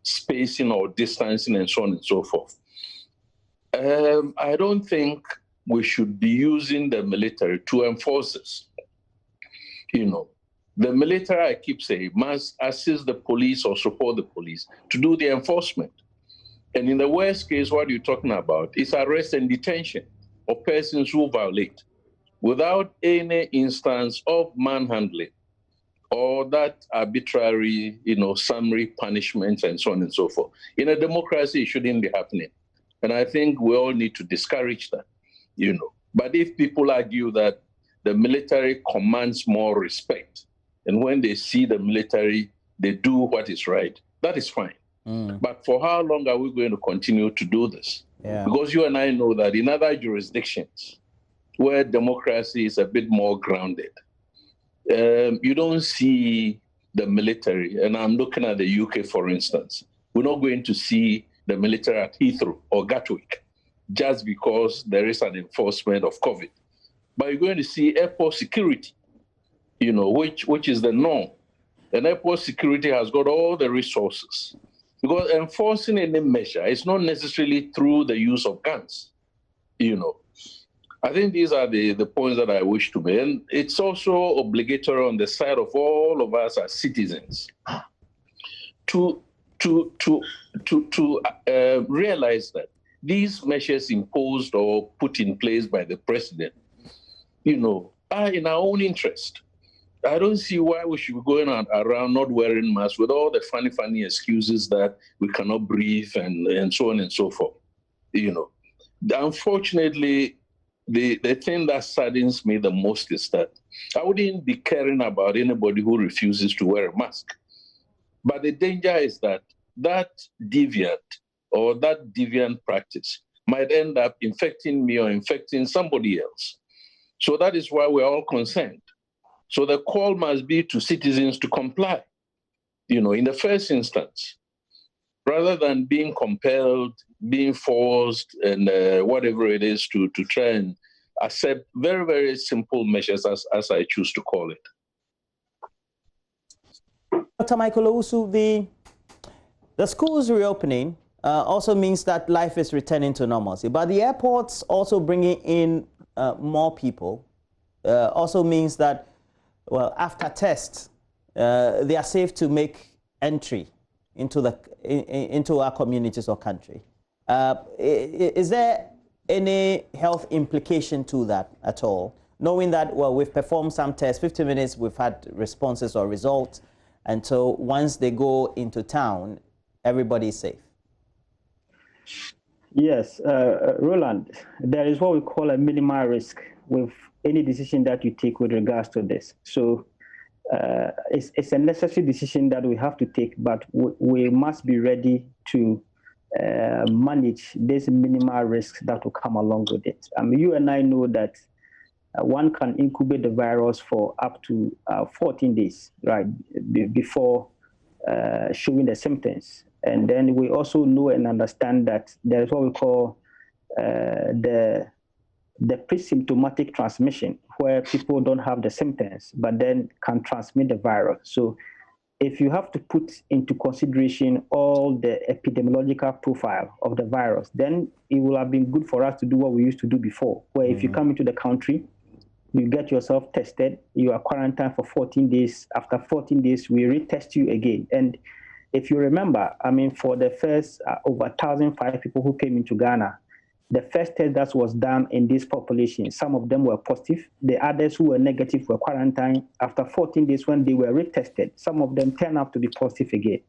spacing or distancing and so on and so forth. I don't think we should be using the military to enforce this. The military, I keep saying, must assist the police or support the police to do the enforcement. And in the worst case, what you're talking about is arrest and detention of persons who violate without any instance of manhandling or that arbitrary, summary punishments and so on and so forth. In a democracy, it shouldn't be happening. And I think we all need to discourage that, But if people argue that the military commands more respect, and when they see the military, they do what is right, that is fine. But for how long are we going to continue to do this? Because you and I know that in other jurisdictions where democracy is a bit more grounded, you don't see the military, and I'm looking at the UK, for instance. We're not going to see the military at Heathrow or Gatwick just because there is an enforcement of COVID. But you're going to see airport security, which is the norm. And airport security has got all the resources. Because enforcing any measure is not necessarily through the use of guns, I think these are the points that I wish to make. And it's also obligatory on the side of all of us as citizens to realize that these measures imposed or put in place by the president, are in our own interest. I don't see why we should be going around not wearing masks with all the funny excuses that we cannot breathe and so on and so forth. Unfortunately, the thing that saddens me the most is that I wouldn't be caring about anybody who refuses to wear a mask. But the danger is that deviant or that deviant practice might end up infecting me or infecting somebody else. So that is why we're all concerned. So the call must be to citizens to comply, in the first instance, rather than being compelled, being forced, and whatever it is to try and accept very, very simple measures, as I choose to call it. Dr. Michael Owusu, the schools reopening also means that life is returning to normalcy, but the airports also bringing in more people also means that, well, after tests, they are safe to make entry into our communities or country. Is there any health implication to that at all? Knowing that, well, we've performed some tests, 50 minutes, we've had responses or results, and so once they go into town, everybody is safe. Yes, Roland, there is what we call a minimal risk with any decision that you take with regards to this. So it's a necessary decision that we have to take, but we must be ready to manage these minimal risks that will come along with it. You and I know that one can incubate the virus for up to 14 days, right, before showing the symptoms. And then we also know and understand that there is what we call the pre-symptomatic transmission, where people don't have the symptoms, but then can transmit the virus. So if you have to put into consideration all the epidemiological profile of the virus, then it will have been good for us to do what we used to do before, where if you come into the country, you get yourself tested, you are quarantined for 14 days. After 14 days, we retest you again. And if you remember, for the first over 1,005 people who came into Ghana, the first test that was done in this population, some of them were positive. The others who were negative were quarantined. After 14 days, when they were retested, some of them turned out to be positive again.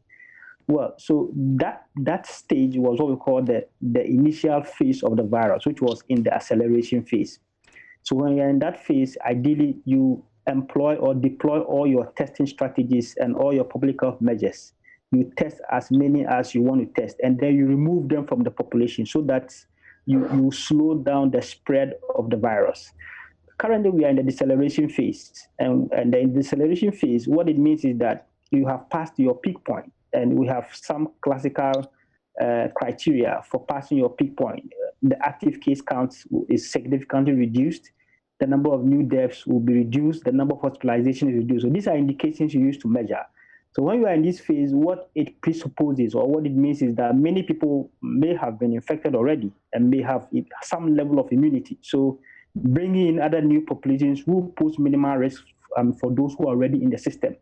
Well, so that stage was what we call the initial phase of the virus, which was in the acceleration phase. So when you're in that phase, ideally you employ or deploy all your testing strategies and all your public health measures. You test as many as you want to test, and then you remove them from the population so that you slow down the spread of the virus. Currently, we are in the deceleration phase. And in the deceleration phase, what it means is that you have passed your peak point, and we have some classical criteria for passing your peak point. The active case count is significantly reduced. The number of new deaths will be reduced. The number of hospitalizations is reduced. So these are indications you use to measure. So when you are in this phase, what it presupposes or what it means is that many people may have been infected already and may have some level of immunity. So bringing in other new populations will pose minimal risk for those who are already in the system.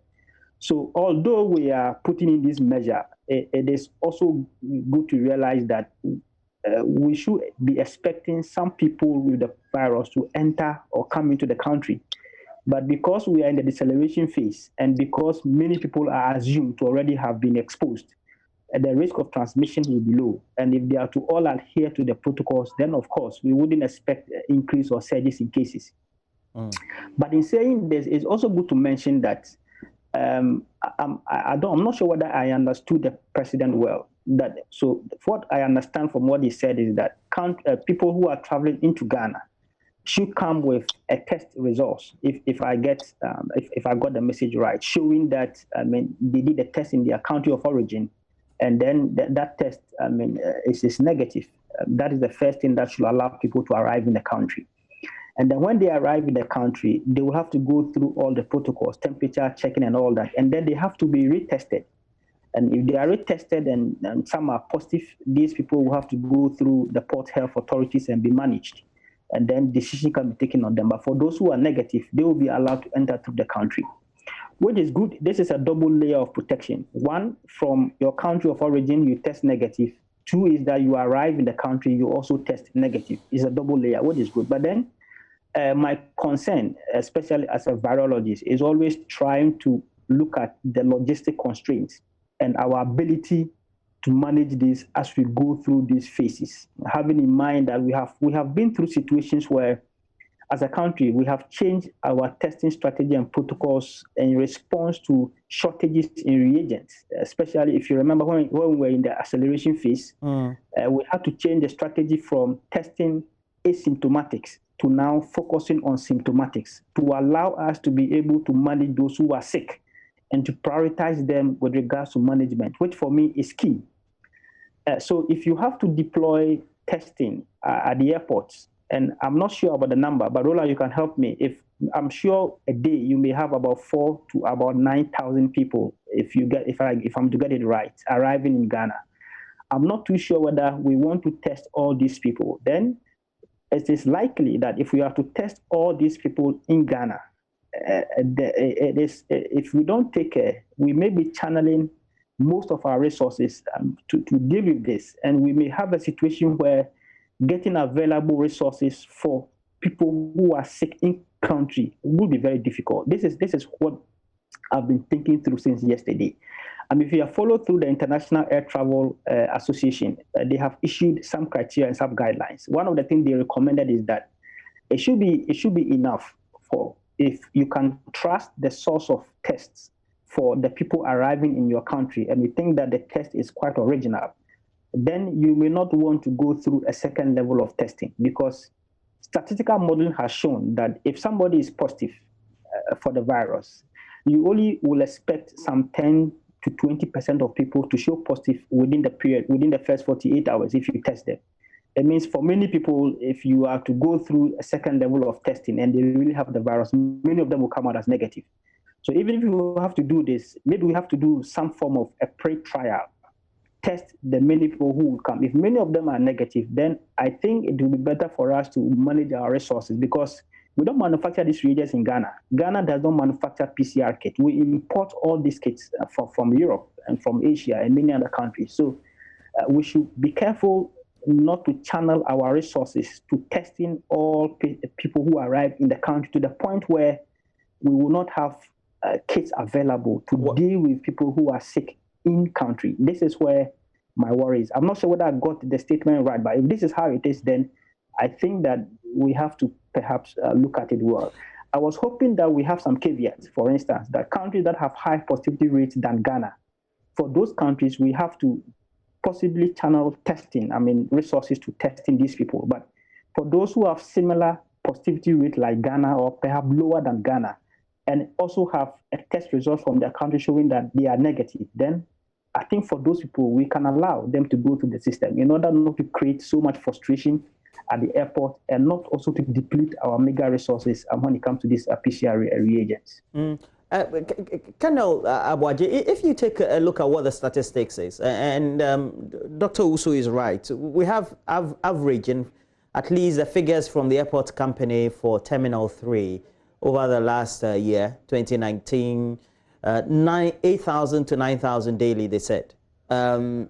So although we are putting in this measure, it is also good to realize that we should be expecting some people with the virus to enter or come into the country. But because we are in the deceleration phase and because many people are assumed to already have been exposed, the risk of transmission will be low. And if they are to all adhere to the protocols, then of course we wouldn't expect increase or surges in cases. But in saying this, it's also good to mention that I'm not sure whether I understood the president well. So what I understand from what he said is that people who are traveling into Ghana should come with a test results. If I got the message right, showing that they did a test in their country of origin, and then that test is negative. That is the first thing that should allow people to arrive in the country. And then when they arrive in the country, they will have to go through all the protocols, temperature checking and all that, and then they have to be retested. And if they are retested and some are positive, these people will have to go through the port health authorities and be managed. And then decision can be taken on them. But for those who are negative, they will be allowed to enter through the country, which is good. This is a double layer of protection. One, from your country of origin, you test negative. Two is that you arrive in the country, you also test negative. It's a double layer, which is good. But then my concern, especially as a virologist, is always trying to look at the logistic constraints and our ability to manage this as we go through these phases, having in mind that we have been through situations where, as a country, we have changed our testing strategy and protocols in response to shortages in reagents, especially if you remember when we were in the acceleration phase, we had to change the strategy from testing asymptomatics to now focusing on symptomatics to allow us to be able to manage those who are sick and to prioritize them with regards to management, which for me is key. So if you have to deploy testing at the airports, and I'm not sure about the number, but Roland, you can help me. I'm sure a day you may have about 4,000 to about 9,000 people, if I'm to get it right, arriving in Ghana. I'm not too sure whether we want to test all these people. Then it is likely that if we have to test all these people in Ghana, if we don't take care, we may be channeling most of our resources to deal with this. And we may have a situation where getting available resources for people who are sick in country will be very difficult. This is what I've been thinking through since yesterday. If you have followed through the International Air Travel Association, they have issued some criteria and some guidelines. One of the things they recommended is that it should be enough for if you can trust the source of tests for the people arriving in your country, and we think that the test is quite original, then you may not want to go through a second level of testing, because statistical modeling has shown that if somebody is positive for the virus, you only will expect some 10 to 20% of people to show positive within the first 48 hours if you test them. It means for many people, if you are to go through a second level of testing and they really have the virus, many of them will come out as negative. So even if you have to do this, maybe we have to do some form of a pre-trial, test the many people who will come. If many of them are negative, then I think it will be better for us to manage our resources, because we don't manufacture these reagents in Ghana. Ghana does not manufacture PCR kits. We import all these kits from Europe and from Asia and many other countries. So we should be careful not to channel our resources to testing all people who arrive in the country to the point where we will not have kits available to deal with people who are sick in country. This is where my worry is. I'm not sure whether I got the statement right, but if this is how it is, then I think that we have to perhaps look at it well. I was hoping that we have some caveats. For instance, that countries that have high positivity rates than Ghana, for those countries, we have to possibly channel testing, resources to testing these people. But for those who have similar positivity rate like Ghana or perhaps lower than Ghana, and also have a test result from their country showing that they are negative, then I think for those people, we can allow them to go through the system in order not to create so much frustration at the airport and not also to deplete our mega resources when it comes to these PCR reagents. Colonel Abuaje, if you take a look at what the statistics is, and Dr. Usu is right, we have averaging at least the figures from the airport company for Terminal 3 over the last year, 2019, 8,000 to 9,000 daily, they said. Perhaps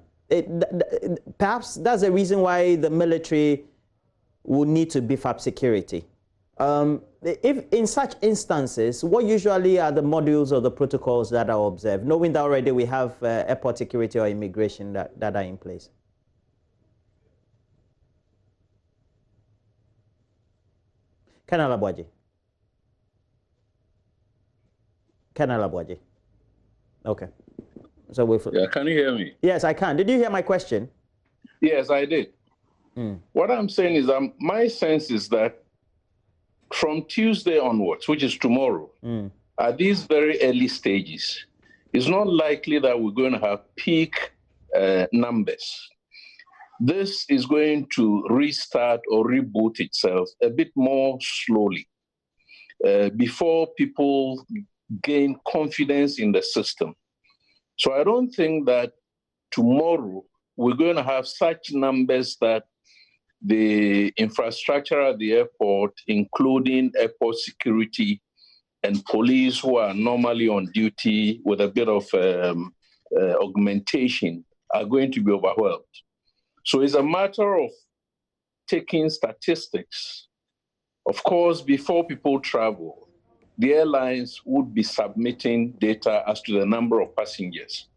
that's the reason why the military will need to beef up security. If in such instances, what usually are the modules or the protocols that are observed, knowing that already we have airport security or immigration that are in place? Colonel Abuaje. Colonel Abuaje. Okay. So can you hear me? Yes, I can. Did you hear my question? Yes, I did. What I'm saying is my sense is that from Tuesday onwards, which is tomorrow, at these very early stages, it's not likely that we're going to have peak numbers. This is going to restart or reboot itself a bit more slowly before people gain confidence in the system. So I don't think that tomorrow we're going to have such numbers that the infrastructure at the airport, including airport security and police who are normally on duty with a bit of augmentation, are going to be overwhelmed. So it's a matter of taking statistics. Of course, before people travel, the airlines would be submitting data as to the number of passengers.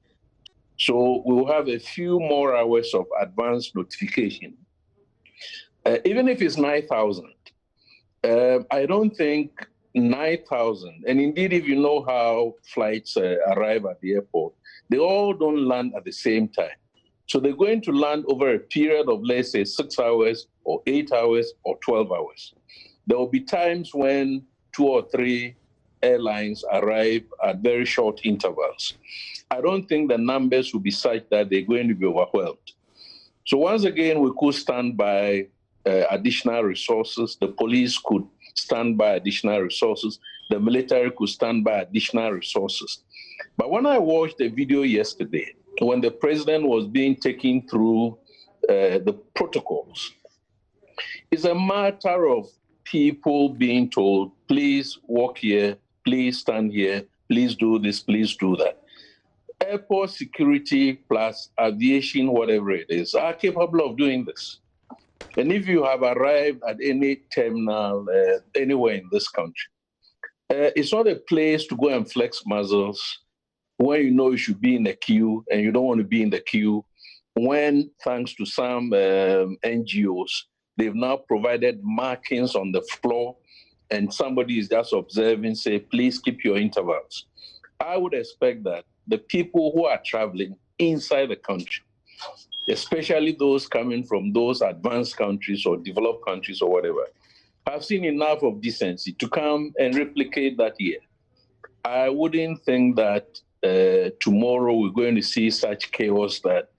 So we will have a few more hours of advance notification. Even if it's 9,000, I don't think 9,000, and indeed if you know how flights arrive at the airport, they all don't land at the same time. So they're going to land over a period of, let's say, 6 hours or 8 hours or 12 hours. There will be times when 2 or 3 airlines arrive at very short intervals. I don't think the numbers will be such that they're going to be overwhelmed. So once again, we could stand by additional resources. The police could stand by additional resources. The military could stand by additional resources. But when I watched the video yesterday, when the president was being taken through the protocols, it's a matter of people being told, please walk here, please stand here, please do this, please do that. Airport security plus aviation, whatever it is, are capable of doing this. And if you have arrived at any terminal anywhere in this country, it's not a place to go and flex muscles when you know you should be in the queue and you don't want to be in the queue, when, thanks to some NGOs, they've now provided markings on the floor and somebody is just observing, say, please keep your intervals. I would expect that the people who are traveling inside the country especially those coming from those advanced countries or developed countries or whatever, have seen enough of decency to come and replicate that here. I wouldn't think that tomorrow we're going to see such chaos that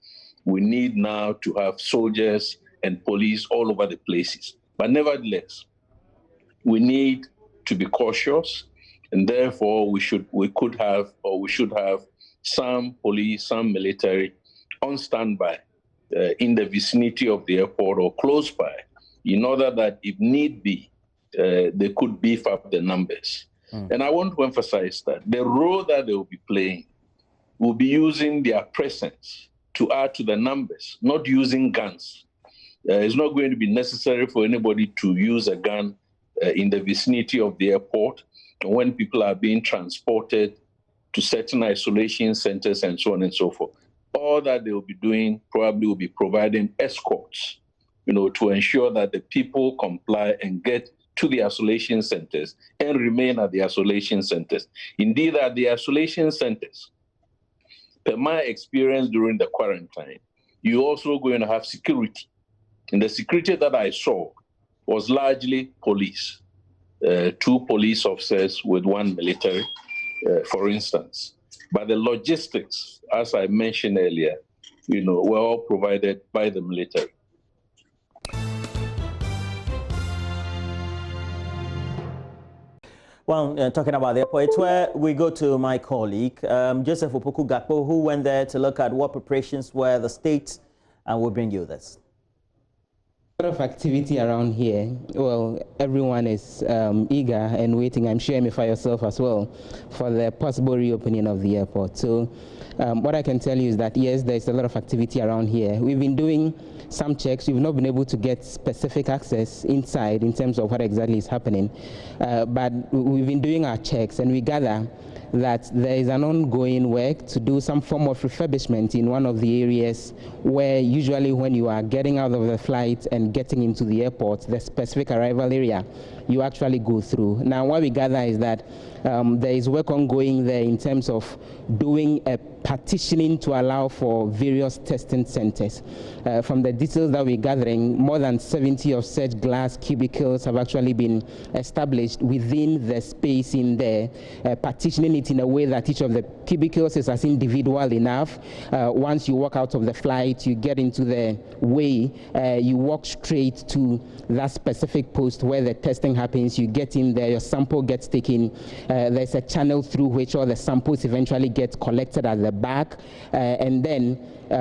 we need now to have soldiers and police all over the places. But nevertheless, we need to be cautious, and therefore we should have some police, some military on standby in the vicinity of the airport or close by, in order that if need be, they could beef up the numbers. And I want to emphasize that the role that they will be playing will be using their presence to add to the numbers, not using guns. It's not going to be necessary for anybody to use a gun in the vicinity of the airport when people are being transported to certain isolation centers and so on and so forth. All that they will be doing probably will be providing escorts, to ensure that the people comply and get to the isolation centers and remain at the isolation centers. Indeed, at the isolation centers, per my experience during the quarantine, you're also going to have security. And the security that I saw was largely police, 2 police officers with 1 military, for instance. But the logistics, as I mentioned earlier, were all provided by the military. Well, talking about the airport, it's where we go to my colleague, Joseph Opoku-Gakpo, who went there to look at what preparations were the state, and we'll bring you this. A lot of activity around here. Well, everyone is eager and waiting, I'm sure you find yourself as well, for the possible reopening of the airport. So what I can tell you is that, yes, there's a lot of activity around here. We've been doing some checks. We've not been able to get specific access inside in terms of what exactly is happening. But we've been doing our checks, and we gather that there is an ongoing work to do some form of refurbishment in one of the areas where usually when you are getting out of the flight and getting into the airport, the specific arrival area, you actually go through. Now, what we gather is that there is work ongoing there in terms of doing a partitioning to allow for various testing centers. From the details that we're gathering, more than 70 of such glass cubicles have actually been established within the space in there, partitioning it in a way that each of the cubicles is as individual enough. Once you walk out of the flight, you get into the way, you walk straight to that specific post where the testing happens. You get in there, your sample gets taken. There's a channel through which all the samples eventually get collected at the back, and then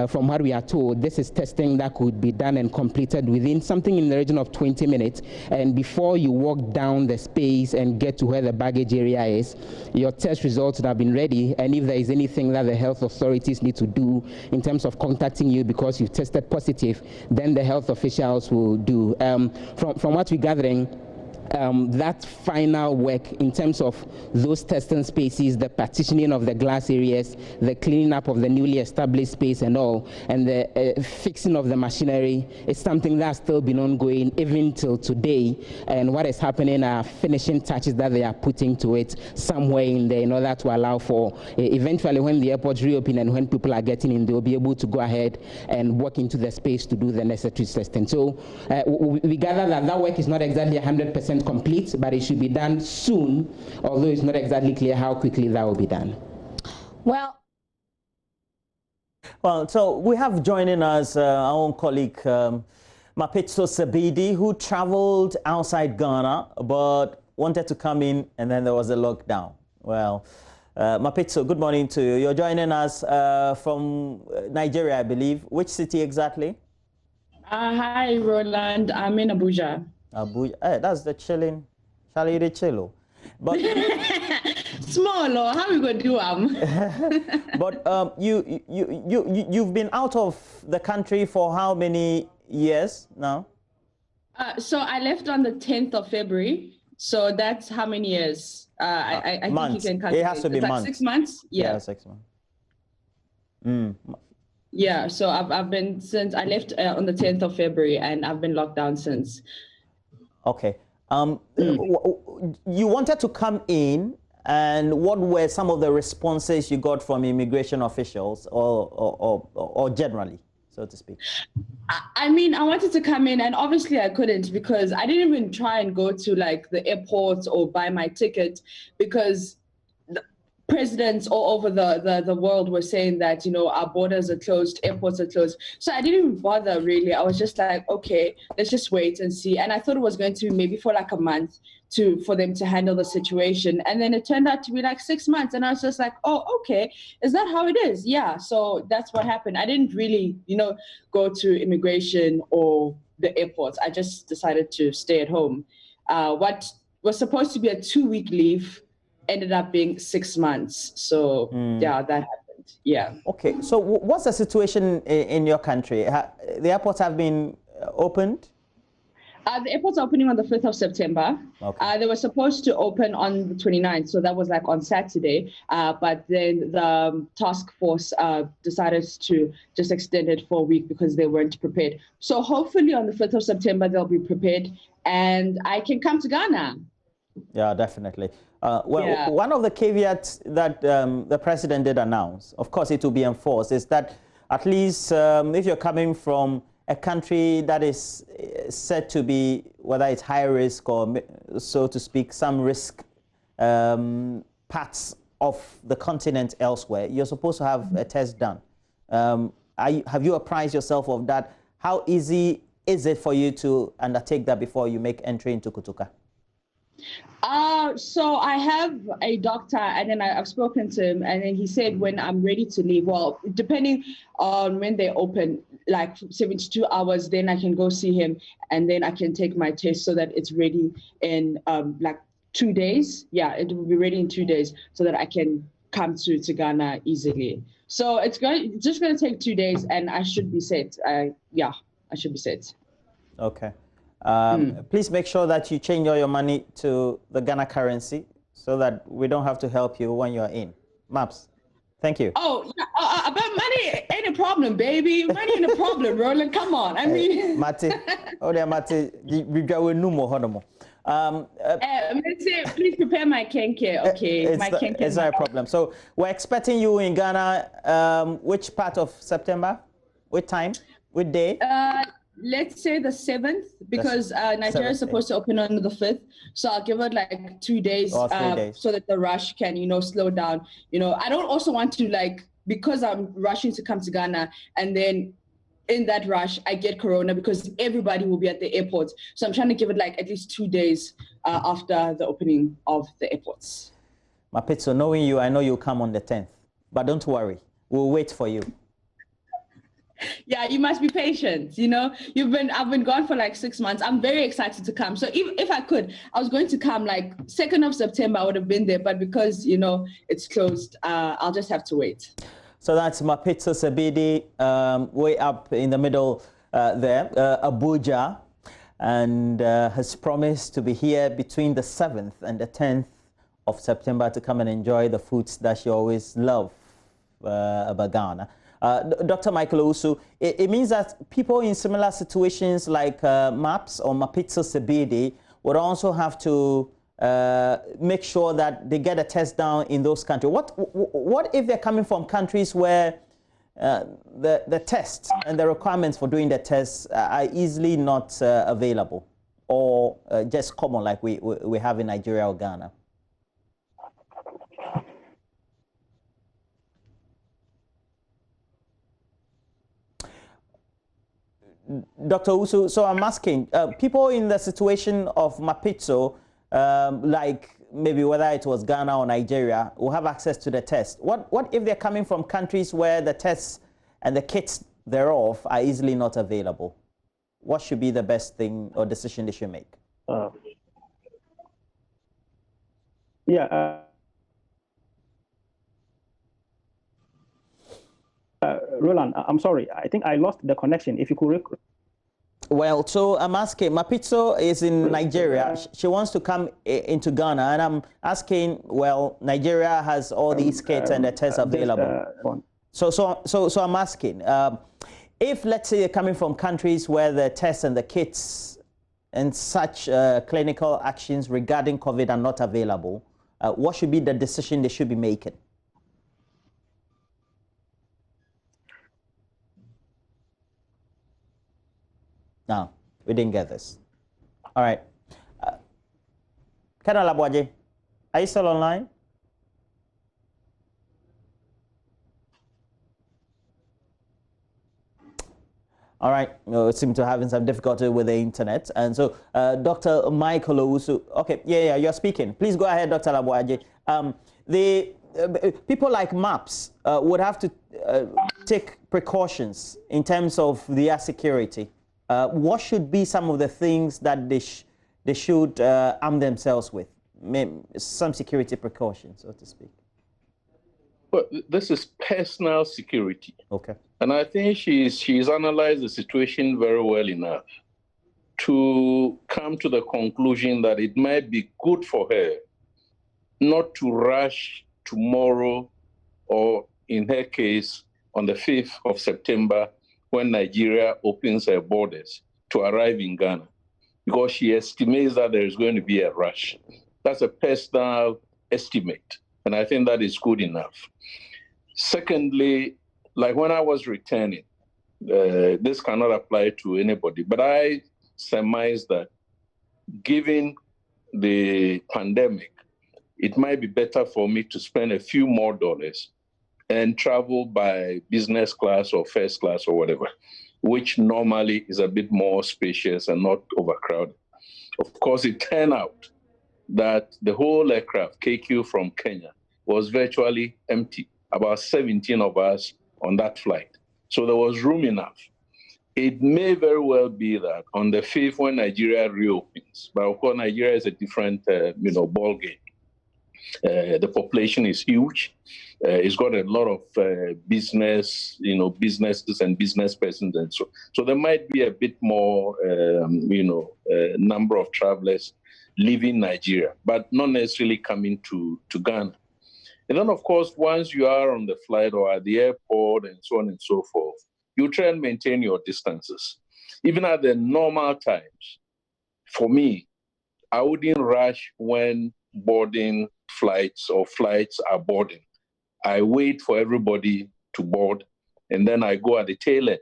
from what we are told, this is testing that could be done and completed within something in the region of 20 minutes. And before you walk down the space and get to where the baggage area is, your test results would have been ready. And if there is anything that the health authorities need to do in terms of contacting you because you've tested positive, then the health officials will do. From what we're gathering, that final work in terms of those testing spaces, the partitioning of the glass areas, the cleaning up of the newly established space and all, and the fixing of the machinery is something that's still been ongoing even till today. And what is happening are finishing touches that they are putting to it somewhere in there in order to allow for eventually when the airports reopen and when people are getting in, they'll be able to go ahead and walk into the space to do the necessary testing. So we gather that that work is not exactly 100% complete, but it should be done soon, although it's not exactly clear how quickly that will be done. Well, so we have joining us our own colleague Mapitso Sabidi, who traveled outside Ghana but wanted to come in, and then there was a lockdown. Well, Mapitso, good morning to you. You're joining us from Nigeria, I believe. Which city exactly? Hi, Roland. I'm in Abuja. Abuja, hey, that's the chilling, Charlie the chillo. But small, or how we gonna do But you've been out of the country for how many years now? So I left on the 10th of February. So that's how many years? I think you can calculate. It has to be months. 6 months. Yeah, 6 months. Yeah, so I've been since I left on the 10th of February, and I've been locked down since. Okay. You wanted to come in, and what were some of the responses you got from immigration officials, or generally? so to speak? I mean, I wanted to come in, and obviously I couldn't because I didn't even try and go to like the airport or buy my ticket because presidents all over the world were saying that, you know, our borders are closed, airports are closed. So I didn't even bother really. I was just like, okay, let's just wait and see. And I thought it was going to be maybe for like a month for them to handle the situation. And then it turned out to be like 6 months. And I was just like, oh, okay, is that how it is? Yeah. So that's what happened. I didn't really, you know, go to immigration or the airports. I just decided to stay at home. What was supposed to be a 2-week leave ended up being 6 months. So yeah, that happened. Yeah. Okay. So what's the situation in your country? The airports have been opened? The airports are opening on the 5th of September. Okay. They were supposed to open on the 29th, so that was like on Saturday. But then the task force decided to just extend it for a week because they weren't prepared. So hopefully on the 5th of September, they'll be prepared and I can come to Ghana. Yeah, definitely. One of the caveats that the president did announce, of course it will be enforced, is that at least if you're coming from a country that is said to be, whether it's high risk or, so to speak, some risk parts of the continent elsewhere, you're supposed to have a test done. Have you apprised yourself of that? How easy is it for you to undertake that before you make entry into Kotoka? So I have a doctor, and then I've spoken to him, and then he said when I'm ready to leave, well, depending on when they open, like 72 hours, then I can go see him, and then I can take my test so that it's ready in like 2 days. Yeah, it will be ready in 2 days so that I can come to Ghana easily. So it's just going to take 2 days, and I should be set. Yeah, I should be set. Okay. Please make sure that you change all your money to the Ghana currency so that we don't have to help you when you're in. Maps, thank you. Oh, yeah, about money ain't a problem, baby. Money ain't a problem, Roland. Come on. I mean... Mate, oh, there, Mate, we go no more. Please prepare my kenke, okay? It's not a problem. So we're expecting you in Ghana, which part of September? Which time? Which day? Let's say the 7th, because Nigeria is supposed to open on the 5th. So I'll give it like 2 days, 3 days so that the rush can, you know, slow down. You know, I don't also want to, like, because I'm rushing to come to Ghana, and then in that rush, I get corona because everybody will be at the airport. So I'm trying to give it like at least 2 days after the opening of the airports. Mapitso, knowing you, I know you'll come on the 10th, but don't worry. We'll wait for you. Yeah, you must be patient. You know, I've been gone for like 6 months. I'm very excited to come. So if I could, I was going to come like 2nd of September. I would have been there, but because, you know, it's closed, I'll just have to wait. So that's Mapitso Sabidi, way up in the middle there, Abuja, and has promised to be here between the 7th and the 10th of September to come and enjoy the foods that she always loved about Ghana. Dr. Michael Owusu, it means that people in similar situations like MAPS or Mapitso Sabidi would also have to make sure that they get a test down in those countries. What if they're coming from countries where the test and the requirements for doing the tests are easily not available, or just common like we have in Nigeria or Ghana? Dr. Owusu, so I'm asking, people in the situation of Mapitso, like maybe whether it was Ghana or Nigeria, will have access to the test. What if they're coming from countries where the tests and the kits thereof are easily not available? What should be the best thing or decision they should make? Roland, I'm sorry. I think I lost the connection. If you could... Well, so I'm asking, Mapitso is in Nigeria. She wants to come into Ghana, and I'm asking, well, Nigeria has all these kits and the tests available. So I'm asking, if, let's say, you're coming from countries where the tests and the kits and such clinical actions regarding COVID are not available, what should be the decision they should be making? No, we didn't get this. All right. Colonel Lambussie, are you still online? All right, we seem to be having some difficulty with the internet. And so, Dr. Michael Owusu, okay, yeah, you're speaking. Please go ahead, Dr. Lambussie. People like MAPS would have to take precautions in terms of their security. What should be some of the things that they should arm themselves with? Some security precautions, so to speak. Well, this is personal security. Okay. And I think she's analyzed the situation very well enough to come to the conclusion that it might be good for her not to rush tomorrow, or in her case, on the 5th of September, when Nigeria opens her borders, to arrive in Ghana, because she estimates that there is going to be a rush. That's a personal estimate, and I think that is good enough. Secondly, like when I was returning, this cannot apply to anybody, but I surmise that given the pandemic, it might be better for me to spend a few more dollars and travel by business class or first class or whatever, which normally is a bit more spacious and not overcrowded. Of course, it turned out that the whole aircraft, KQ from Kenya, was virtually empty, about 17 of us on that flight. So there was room enough. It may very well be that on the 5th, when Nigeria reopens, but of course, Nigeria is a different, ball game. The population is huge. It's got a lot of businesses and business persons, and so there might be a bit more, number of travelers leaving Nigeria, but not necessarily coming to Ghana. And then, of course, once you are on the flight or at the airport and so on and so forth, you try and maintain your distances. Even at the normal times, for me, I wouldn't rush when boarding flights or flights are boarding. I wait for everybody to board, and then I go at the tail end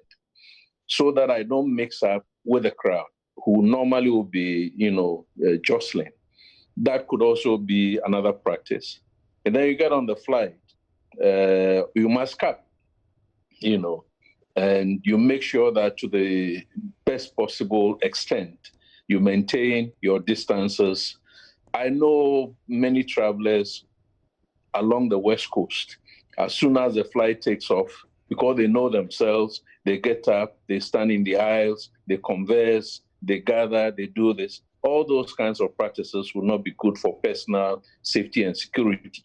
so that I don't mix up with the crowd who normally will be, jostling. That could also be another practice. And then you get on the flight, you mask up, and you make sure that to the best possible extent, you maintain your distances. I know many travelers along the West Coast, as soon as the flight takes off, because they know themselves, they get up, they stand in the aisles, they converse, they gather, they do this. All those kinds of practices will not be good for personal safety and security.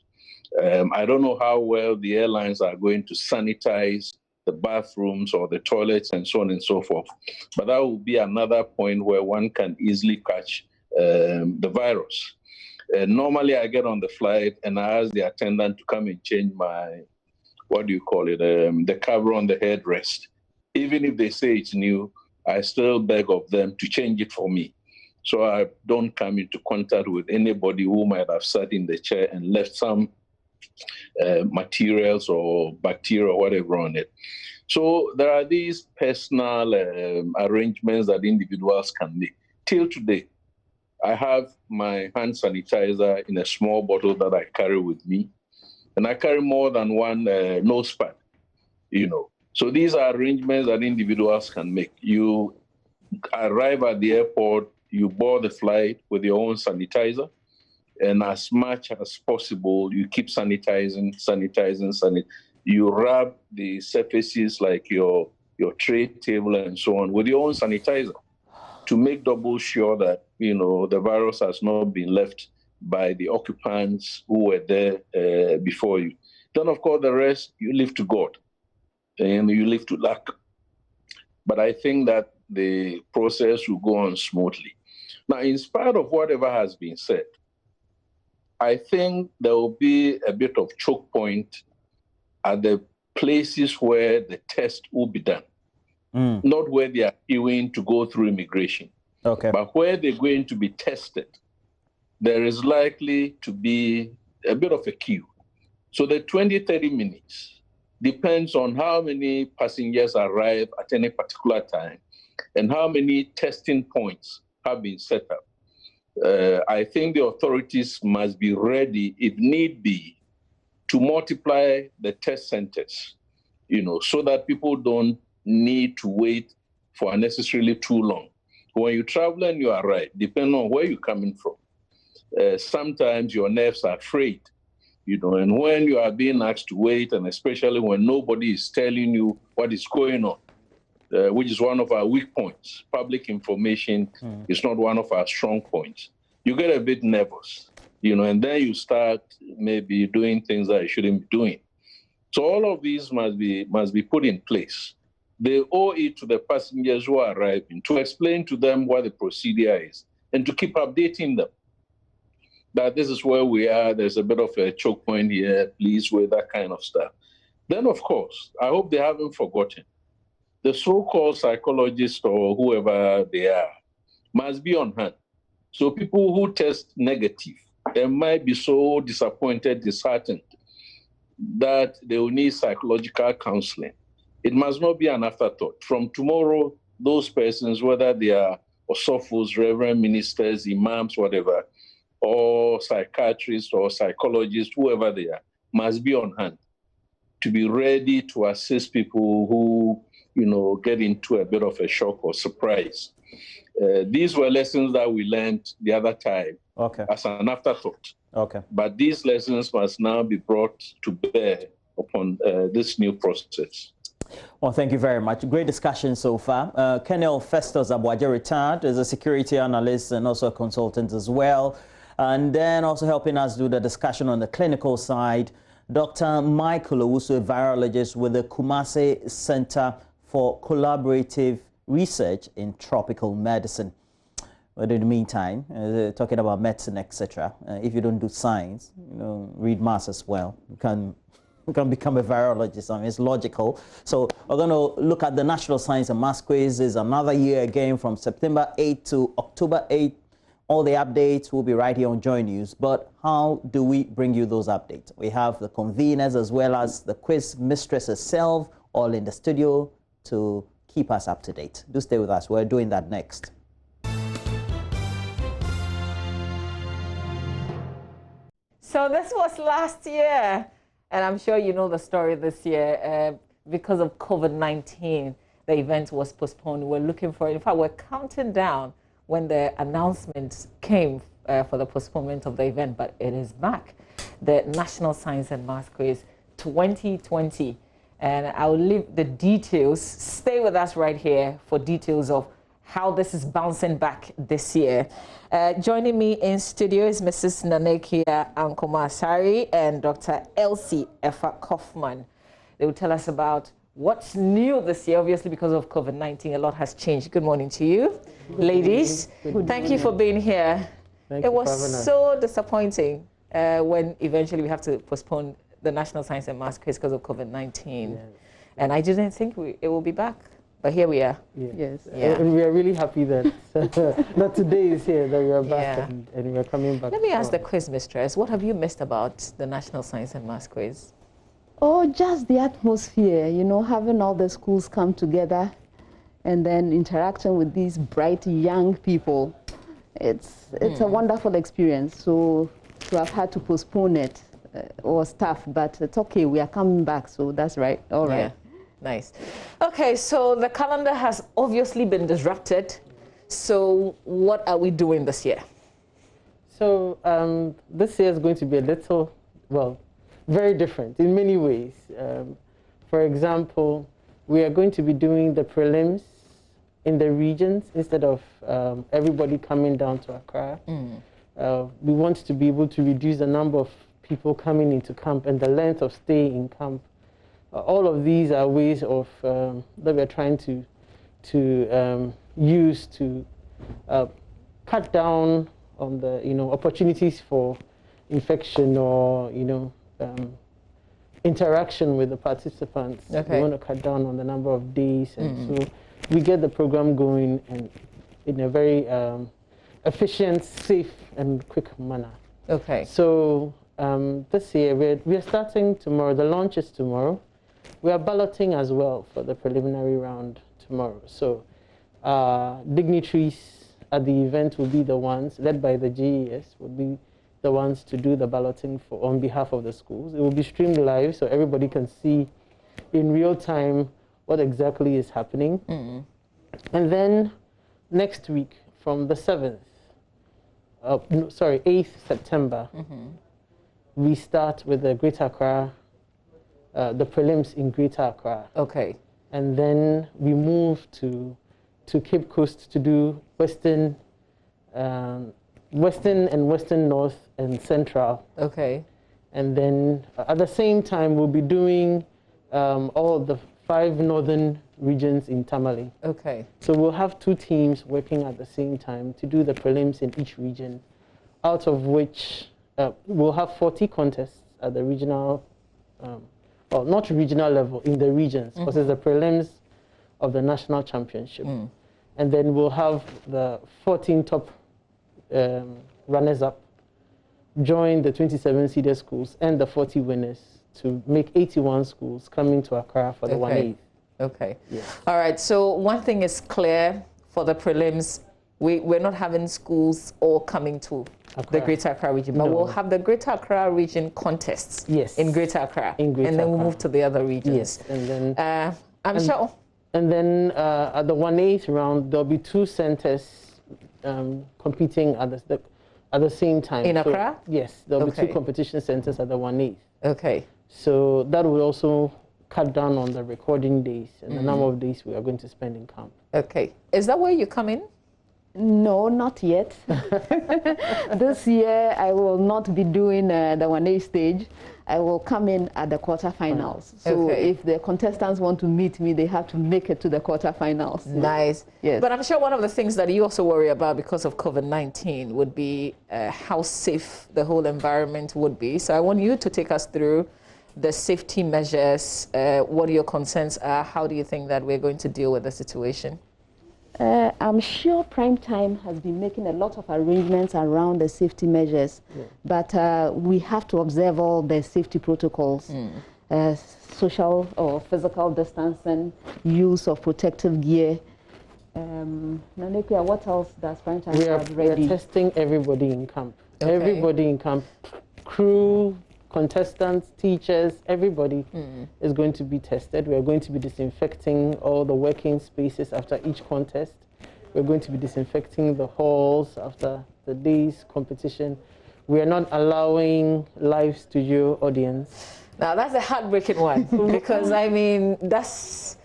I don't know how well the airlines are going to sanitize the bathrooms or the toilets and so on and so forth. But that will be another point where one can easily catch the virus. Normally, I get on the flight and I ask the attendant to come and change my, the cover on the headrest. Even if they say it's new, I still beg of them to change it for me, so I don't come into contact with anybody who might have sat in the chair and left some materials or bacteria or whatever on it. So there are these personal arrangements that individuals can make. Till today, I have my hand sanitizer in a small bottle that I carry with me, and I carry more than one nose pad, So these are arrangements that individuals can make. You arrive at the airport, you board the flight with your own sanitizer, and as much as possible, you keep sanitizing. You rub the surfaces like your tray table and so on with your own sanitizer to make double sure that, the virus has not been left by the occupants who were there before you. Then, of course, the rest, you leave to God and you leave to luck. But I think that the process will go on smoothly. Now, in spite of whatever has been said, I think there will be a bit of choke point at the places where the test will be done. Not where they are queuing to go through immigration, but where they're going to be tested. There is likely to be a bit of a queue. So the 20, 30 minutes depends on how many passengers arrive at any particular time and how many testing points have been set up. I think the authorities must be ready, if need be, to multiply the test centers, so that people don't need to wait for unnecessarily too long. When you travel and you arrive, depending on where you're coming from, sometimes your nerves are frayed, and when you are being asked to wait, and especially when nobody is telling you what is going on, which is one of our weak points. Public information is not one of our strong points. You get a bit nervous, and then you start maybe doing things that you shouldn't be doing. So all of these must be put in place. They owe it to the passengers who are arriving to explain to them what the procedure is and to keep updating them. That this is where we are, there's a bit of a choke point here, please wait, that kind of stuff. Then, of course, I hope they haven't forgotten. The so-called psychologists or whoever they are must be on hand. So people who test negative, they might be so disappointed, disheartened, that they will need psychological counseling. It must not be an afterthought. From tomorrow, those persons, whether they are Osofos, reverend ministers, imams, whatever, or psychiatrists or psychologists, whoever they are, must be on hand to be ready to assist people who, get into a bit of a shock or surprise. These were lessons that we learned the other time as an afterthought. But these lessons must now be brought to bear upon this new process. Well, thank you very much. Great discussion so far. Colonel Festus Abuaje retired as a security analyst and also a consultant as well. And then also helping us do the discussion on the clinical side, Dr. Michael Owusu, a virologist with the Kumasi Center for Collaborative Research in Tropical Medicine. But in the meantime, talking about medicine, etc., if you don't do science, read maths as well. You can become a virologist. I mean, it's logical. So we're going to look at the National Science and Maths Quiz. It's another year again from September 8th to October 8th. All the updates will be right here on JoyNews. But how do we bring you those updates? We have the conveners as well as the quiz mistress herself all in the studio to keep us up to date. Do stay with us. We're doing that next. So this was last year, and I'm sure you know the story this year. Because of COVID-19, the event was postponed. We're looking for it. In fact, we're counting down when the announcement came for the postponement of the event, but it is back. The National Science and Maths Quiz 2020. And I'll leave the details. Stay with us right here for details of how this is bouncing back this year. Joining me in studio is Mrs. Nanekia Ankomasari and Dr. Elsie Effa Kaufman. They will tell us about what's new this year. Obviously, because of COVID-19, a lot has changed. Good morning to you, ladies. Thank you for being here. It was so disappointing when eventually we have to postpone the National Science and Maths Quiz because of COVID-19. Yes. And I didn't think it will be back. But here we are. Yes. And we are really happy that, that today is here, that we are back and we are coming back. Let me ask the quiz mistress, what have you missed about the National Science and Maths Quiz? Oh, just the atmosphere, having all the schools come together and then interacting with these bright young people. It's a wonderful experience. So to have had to postpone it was tough, but it's okay. We are coming back, so that's right. All right. Yeah. Nice. Okay, so the calendar has obviously been disrupted. So what are we doing this year? So this year is going to be a little, very different in many ways. For example, we are going to be doing the prelims in the regions instead of everybody coming down to Accra. We want to be able to reduce the number of people coming into camp and the length of stay in camp. All of these are ways of that we're trying to use to cut down on the opportunities for infection or interaction with the participants. Okay. We want to cut down on the number of days, and so we get the program going and in a very efficient, safe, and quick manner. Okay. So this year we're starting tomorrow. The launch is tomorrow. we are balloting as well for the preliminary round tomorrow. So dignitaries at the event will be the ones, led by the JES, will be the ones to do the balloting on behalf of the schools. It will be streamed live so everybody can see in real time what exactly is happening. And then next week, from the 7th, 8th September, we start with the Greater Accra, the prelims in Greater Accra. Okay. And then we move to Cape Coast to do Western and Western North and Central. Okay. And then at the same time, we'll be doing all the 5 northern regions in Tamale. Okay. So we'll have 2 teams working at the same time to do the prelims in each region, out of which we'll have 40 contests at the regional, well, not regional level, in the regions, because it's the prelims of the national championship. And then we'll have the 14 top runners-up join the 27 seeded schools and the 40 winners to make 81 schools coming to Accra for the 1/8. Okay. Yeah. All right. So one thing is clear for the prelims, we're not having schools all coming to Accra. the Greater Accra region, but we'll have the Greater Accra region contests. Yes. In Greater Accra. In Greater and then we'll Accra. move to the other regions. Yes. And then I'm sure. And then at the 1/8 round, there'll be 2 centers competing at the same time. In Accra? Yes, there'll be 2 competition centers at the 1/8. Okay. So that will also cut down on the recording days and the number of days we are going to spend in camp. Okay. Is that where you come in? No, not yet. This year, I will not be doing the 1/8 stage. I will come in at the quarterfinals. So if the contestants want to meet me, they have to make it to the quarterfinals. Nice. Yes. But I'm sure one of the things that you also worry about because of COVID-19 would be how safe the whole environment would be. So I want you to take us through the safety measures, what your concerns are, how do you think that we're going to deal with the situation? I'm sure Prime Time has been making a lot of arrangements around the safety measures, but we have to observe all the safety protocols, social or physical distancing, use of protective gear. Nanekia, what else does Prime Time have ready? We are testing everybody in camp. Everybody in camp, crew, contestants, teachers, everybody is going to be tested. We are going to be disinfecting all the working spaces after each contest. We're going to be disinfecting the halls after the day's competition. We are not allowing live studio audience. Now that's a heartbreaking one because I mean that's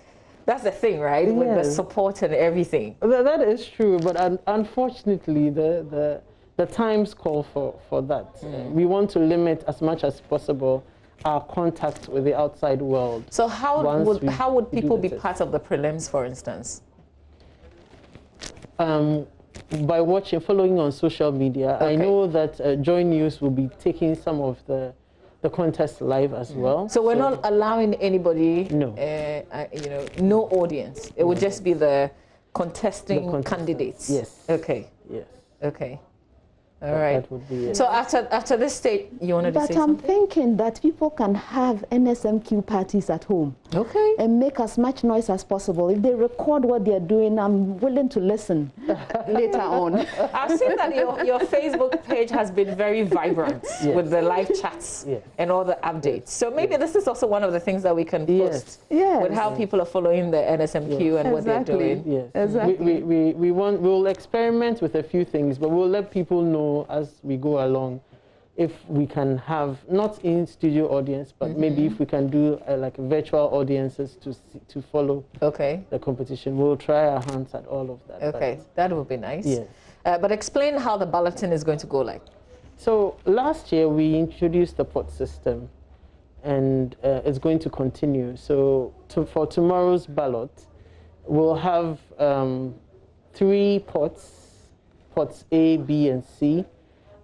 the thing, right? With the support and everything. That is true, but unfortunately the times call for that. We want to limit as much as possible our contact with the outside world. So how would people be part of the prelims, for instance? By following on social media. I know that JoyNews will be taking some of the contest live as well. So we're not allowing anybody, no audience. It would just be the contesting candidates. Yes. Okay. Yes. Okay. All right. That would be it. So after this state, you wanted to say something? But I'm thinking that people can have NSMQ parties at home. Okay. And make as much noise as possible. If they record what they're doing, I'm willing to listen later on. I've seen that your Facebook page has been very vibrant with the live chats and all the updates. So maybe this is also one of the things that we can post with how people are following the NSMQ and what they're doing. Yes. Exactly. We'll experiment with a few things, but we'll let people know as we go along if we can have not in studio audience, but maybe if we can do like virtual audiences to follow the competition. We'll try our hands at all of that. Okay, that would be nice. Yes. But explain how the balloting is going to go like. So last year we introduced the pot system, and it's going to continue. So for tomorrow's ballot, we'll have 3 pots. Pots A, B, and C,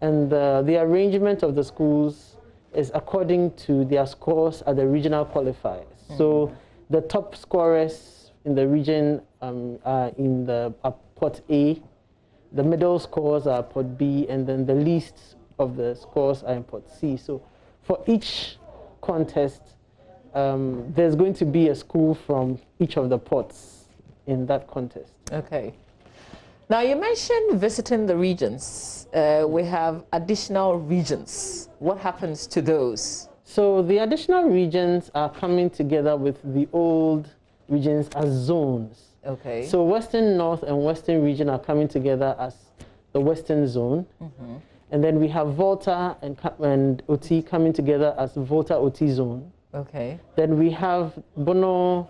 and the arrangement of the schools is according to their scores at the regional qualifiers. So the top scorers in the region are in the pot A, the middle scores are pot B, and then the least of the scores are in pot C. So for each contest, there's going to be a school from each of the ports in that contest. Okay. Now, you mentioned visiting the regions. We have additional regions. What happens to those? So the additional regions are coming together with the old regions as zones. Okay. So Western North and Western region are coming together as the Western zone. Mm-hmm. And then we have Volta and Oti coming together as Volta Oti zone. Okay. Then we have Bono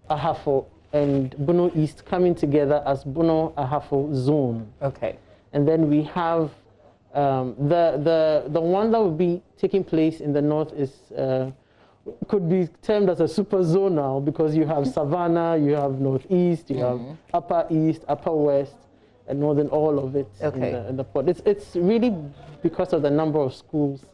Ahafo and Bono East coming together as Bono Ahafo zone. Okay. And then we have the one that will be taking place in the north is could be termed as a super zone now, because you have Savannah, you have Northeast, you have Upper East, Upper West, and Northern, all of it in the port. It's really because of the number of schools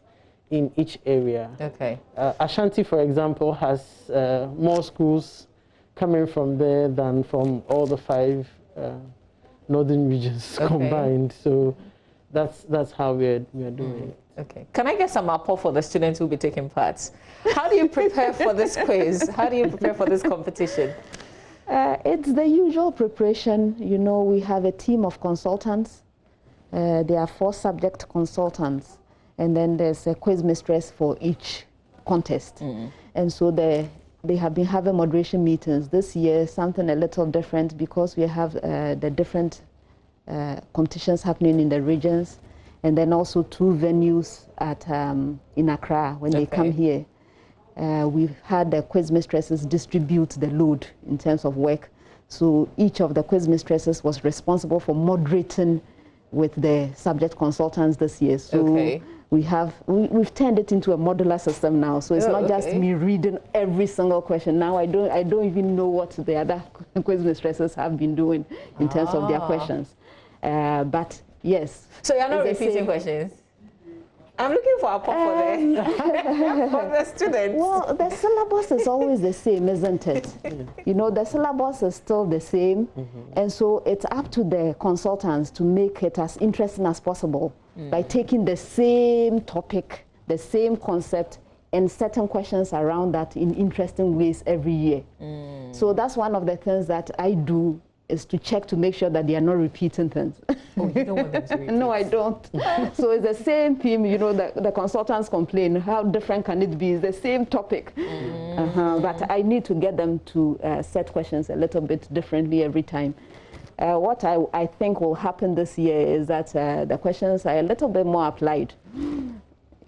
in each area. Okay. Ashanti, for example, has more schools coming from there than from all the 5 northern regions combined. So that's how we're doing it. Okay. Can I get some apple for the students who will be taking part? How do you prepare for this quiz? How do you prepare for this competition? It's the usual preparation. You know, we have a team of consultants. There are 4 subject consultants, and then there's a quiz mistress for each contest. And so they have been having moderation meetings. This year, something a little different, because we have the different competitions happening in the regions, and then also 2 venues at in Accra when they come here. We've had the quiz mistresses distribute the load in terms of work. So each of the quiz mistresses was responsible for moderating with the subject consultants this year. So we've turned it into a modular system now. So it's not just me reading every single question. Now I don't even know what the other quiz mistresses have been doing in terms of their questions. But yes. So you're not repeating questions? I'm looking for a pop for the students. Well, the syllabus is always the same, isn't it? You know, the syllabus is still the same. And so it's up to the consultants to make it as interesting as possible by taking the same topic, the same concept, and certain questions around that in interesting ways every year. So that's one of the things that I do, is to check to make sure that they are not repeating things. Oh, you don't want them to repeat? No, I don't. So it's the same theme, you know, the consultants complain, how different can it be? It's the same topic. But I need to get them to set questions a little bit differently every time. What I think will happen this year is that the questions are a little bit more applied.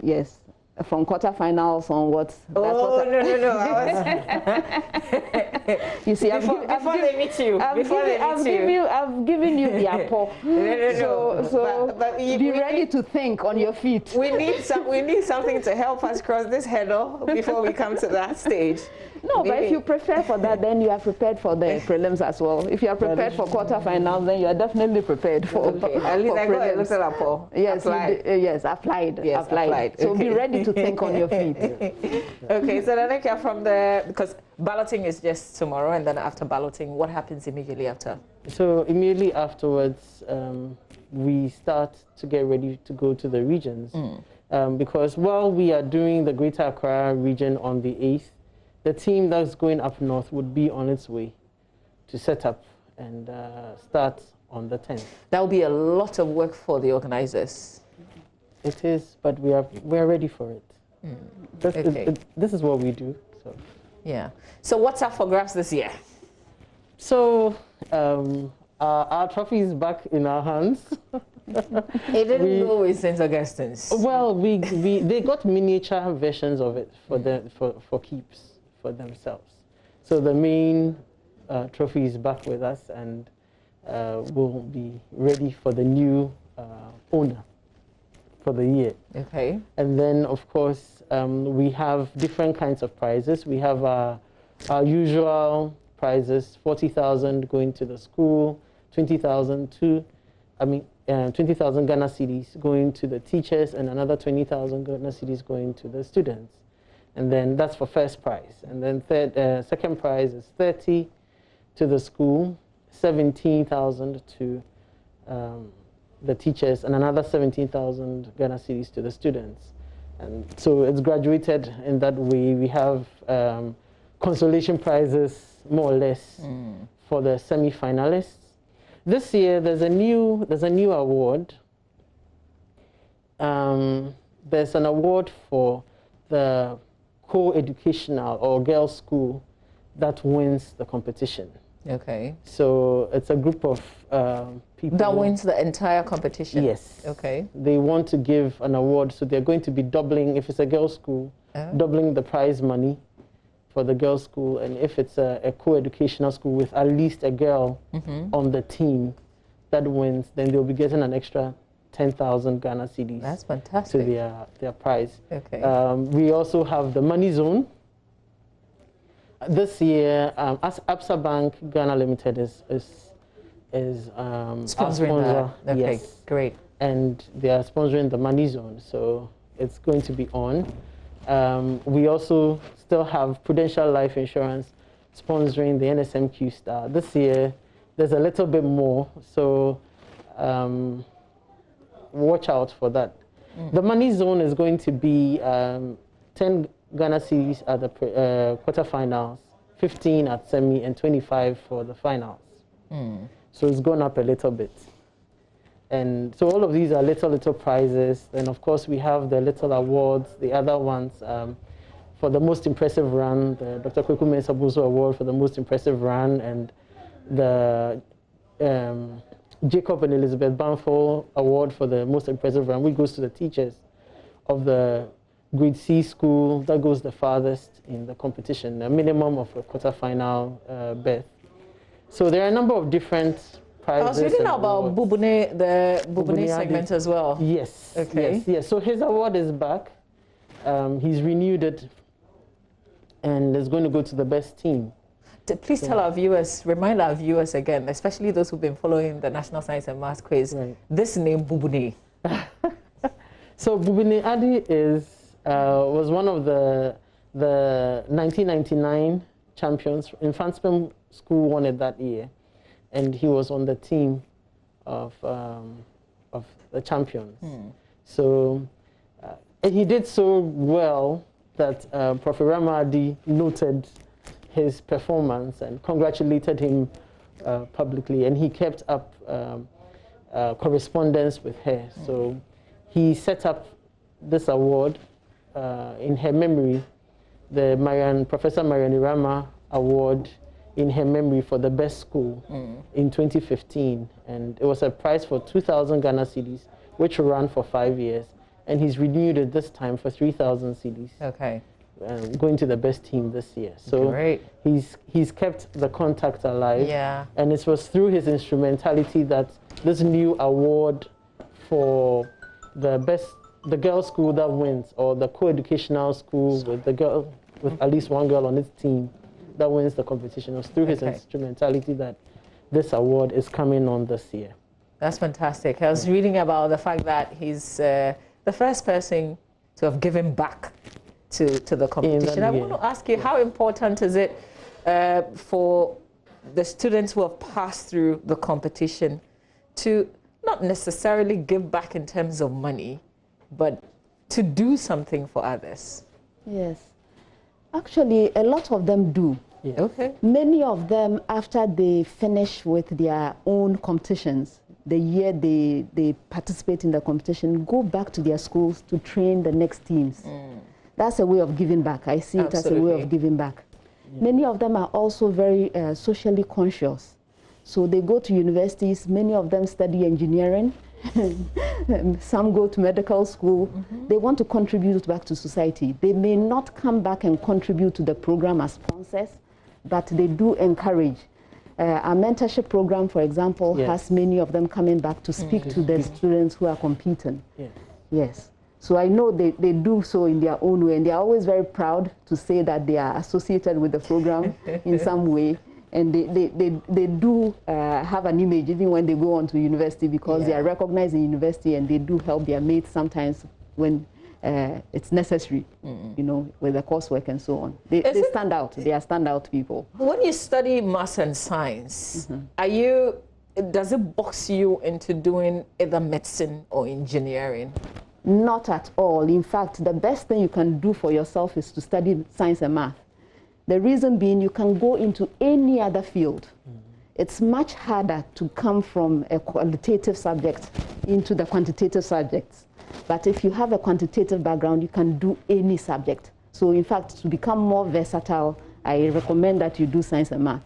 Yes. From quarterfinals onwards. Oh, no. You see, before they meet you. I've given you the apple. So but be ready to think on your feet. We need something to help us cross this hurdle before we come to that stage. No, but if you prepare for that, then you are prepared for the prelims as well. If you are prepared for quarterfinals, then you are definitely prepared for at least I got a little apple. Yes, applied. Yes, applied. So be ready to think on your feet. Okay, so then because balloting is just tomorrow, and then after balloting, what happens immediately after? So immediately afterwards, we start to get ready to go to the regions. Because while we are doing the Greater Accra region on the 8th, the team that's going up north would be on its way to set up and start on the 10th. That will be a lot of work for the organizers. It is, but we are ready for it. This is what we do. So. Yeah. So what's up for grabs this year? So our trophy is back in our hands. It didn't go with St. Augustine's. Well, they got miniature versions of it for keeps for themselves. So the main trophy is back with us, and will be ready for the new owner for the year. Okay. And then, of course, we have different kinds of prizes. We have our usual prizes: 40,000 going to the school, 20,000 20,000 Ghana cedis going to the teachers, and another 20,000 Ghana cedis going to the students. And then that's for first prize. And then second prize is 30 to the school, 17,000 to the teachers, and another 17,000 Ghana cedis to the students. And so it's graduated in that way. We have consolation prizes, more or less, for the semi-finalists. This year, there's a new award. There's an award for the co-educational or girls' school that wins the competition. Okay. So it's a group of people. That wins the entire competition? Yes. Okay. They want to give an award, so they're going to be doubling, if it's a girls' school, doubling the prize money for the girls' school, and if it's a co-educational school with at least a girl on the team that wins, then they'll be getting an extra 10,000 Ghana cedis. That's fantastic. To their prize. Okay. We also have the money zone. This year, as Absa Bank Ghana Limited is sponsoring that. Okay, yes. Great. And they are sponsoring the money zone, so it's going to be on. We also still have Prudential Life Insurance sponsoring the NSMQ Star. This year, there's a little bit more, so watch out for that. The money zone is going to be 10 Ghana cedis at the quarterfinals, 15 at semi, and 25 for the finals. So it's gone up a little bit. And so all of these are little prizes. And of course, we have the little awards, the other ones for the most impressive run, the Dr. Kweku Mensah-Boso Award for the most impressive run, and the Jacob and Elizabeth Banfo Award for the most impressive run, which goes to the teachers of the grade C school that goes the farthest in the competition, a minimum of a quarterfinal berth. So there are a number of different prizes. I was reading about Bubune, the Bubune segment as well. Yes. Okay. Yes. So his award is back. He's renewed it, and it's going to go to the best team. Please tell our viewers, remind our viewers again, especially those who've been following the National Science and Maths quiz, this name Bubune. So Akufo-Addo was one of the 1999 champions. In Fanspen School won it that year, and he was on the team of the champions. So and he did so well that Prof. Ramadi noted his performance and congratulated him publicly, and he kept up correspondence with her. So he set up this award in her memory, the Professor Marian Irama Award in her memory for the best school in 2015. And it was a prize for 2,000 Ghana cedis, which ran for 5 years. And he's renewed it this time for 3,000 cedis. Okay. Going to the best team this year. So great. He's kept the contact alive. Yeah. And it was through his instrumentality that this new award for the girls' school that wins, or the co-educational school with at least one girl on its team that wins the competition. It was through his instrumentality that this award is coming on this year. That's fantastic. I was reading about the fact that he's the first person to have given back to the competition. I want to ask you, how important is it for the students who have passed through the competition to not necessarily give back in terms of money, but to do something for others? Yes. Actually, a lot of them do. Yeah. Okay. Many of them, after they finish with their own competitions, the year they participate in the competition, go back to their schools to train the next teams. That's a way of giving back. I see it as a way of giving back. Yeah. Many of them are also very socially conscious. So they go to universities, many of them study engineering, some go to medical school. They want to contribute back to society. They may not come back and contribute to the program as sponsors, but they do encourage. Our mentorship program, for example, has many of them coming back to speak to the students who are competing. Yes. So I know they do so in their own way, and they are always very proud to say that they are associated with the program in some way. And they do have an image even when they go on to university, because they are recognized in university, and they do help their mates sometimes when it's necessary, you know, with the coursework and so on. They stand out. They are standout people. When you study maths and science, does it box you into doing either medicine or engineering? Not at all. In fact, the best thing you can do for yourself is to study science and math. The reason being, you can go into any other field. It's much harder to come from a qualitative subject into the quantitative subjects. But if you have a quantitative background, you can do any subject. So in fact, to become more versatile, I recommend that you do science and math.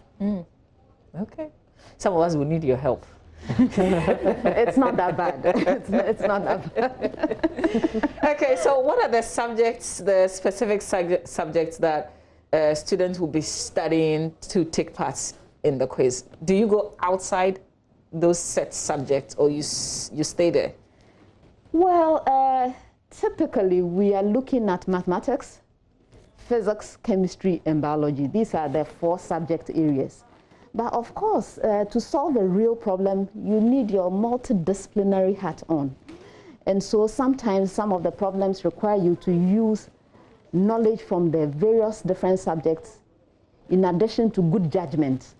Okay. Some of us will need your help. It's not that bad. It's not that bad. Okay, so what are the subjects, the specific subjects that students will be studying to take part in the quiz? Do you go outside those set subjects, or you stay there? Well, typically we are looking at mathematics, physics, chemistry, and biology. These are the 4 subject areas. But of course, to solve a real problem, you need your multidisciplinary hat on. And so sometimes some of the problems require you to use knowledge from the various different subjects in addition to good judgment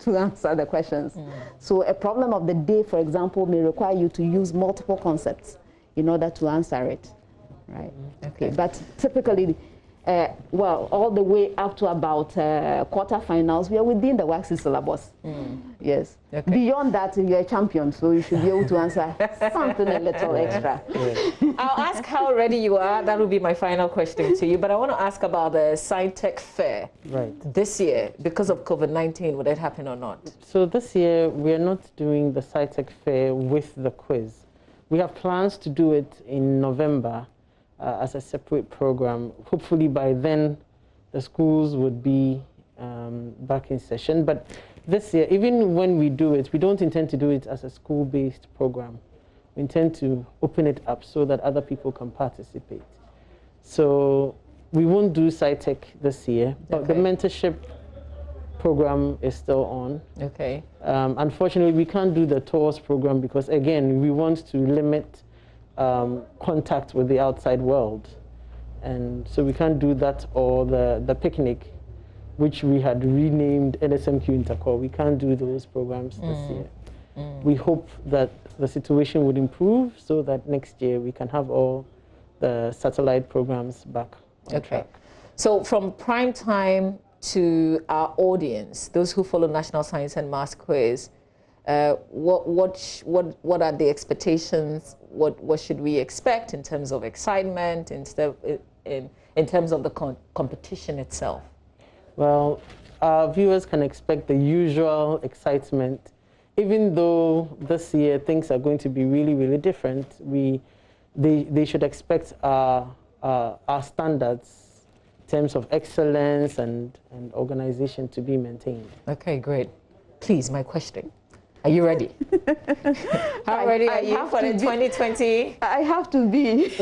to answer the questions. So a problem of the day, for example, may require you to use multiple concepts in order to answer it. Right? Okay. But typically, well, all the way up to about quarterfinals, we are within the WACC syllabus. Yes. Okay. Beyond that, you're a champion, so you should be able to answer something a little extra. I'll ask how ready you are. That will be my final question to you. But I want to ask about the Sci-Tech Fair this year. Because of COVID-19, would it happen or not? So this year, we are not doing the Sci-Tech Fair with the quiz. We have plans to do it in November. As a separate program. Hopefully by then the schools would be back in session. But this year, even when we do it, we don't intend to do it as a school-based program. We intend to open it up so that other people can participate. So we won't do Sci-Tech this year, but the mentorship program is still on. Okay. Unfortunately, we can't do the tours program because, again, we want to limit contact with the outside world, and so we can't do that, or the picnic, which we had renamed NSMQ Intercore. We can't do those programs this year. We hope that the situation would improve so that next year we can have all the satellite programs back on track. So from prime time to our audience, those who follow National Science and Maths Quiz, what are the expectations? What should we expect in terms of excitement, in terms of the competition itself? Well, our viewers can expect the usual excitement. Even though this year things are going to be really, really different, they should expect our standards in terms of excellence and organization to be maintained. Okay, great. Please, my question. Are you ready? How ready are you for the 2020? I have to be.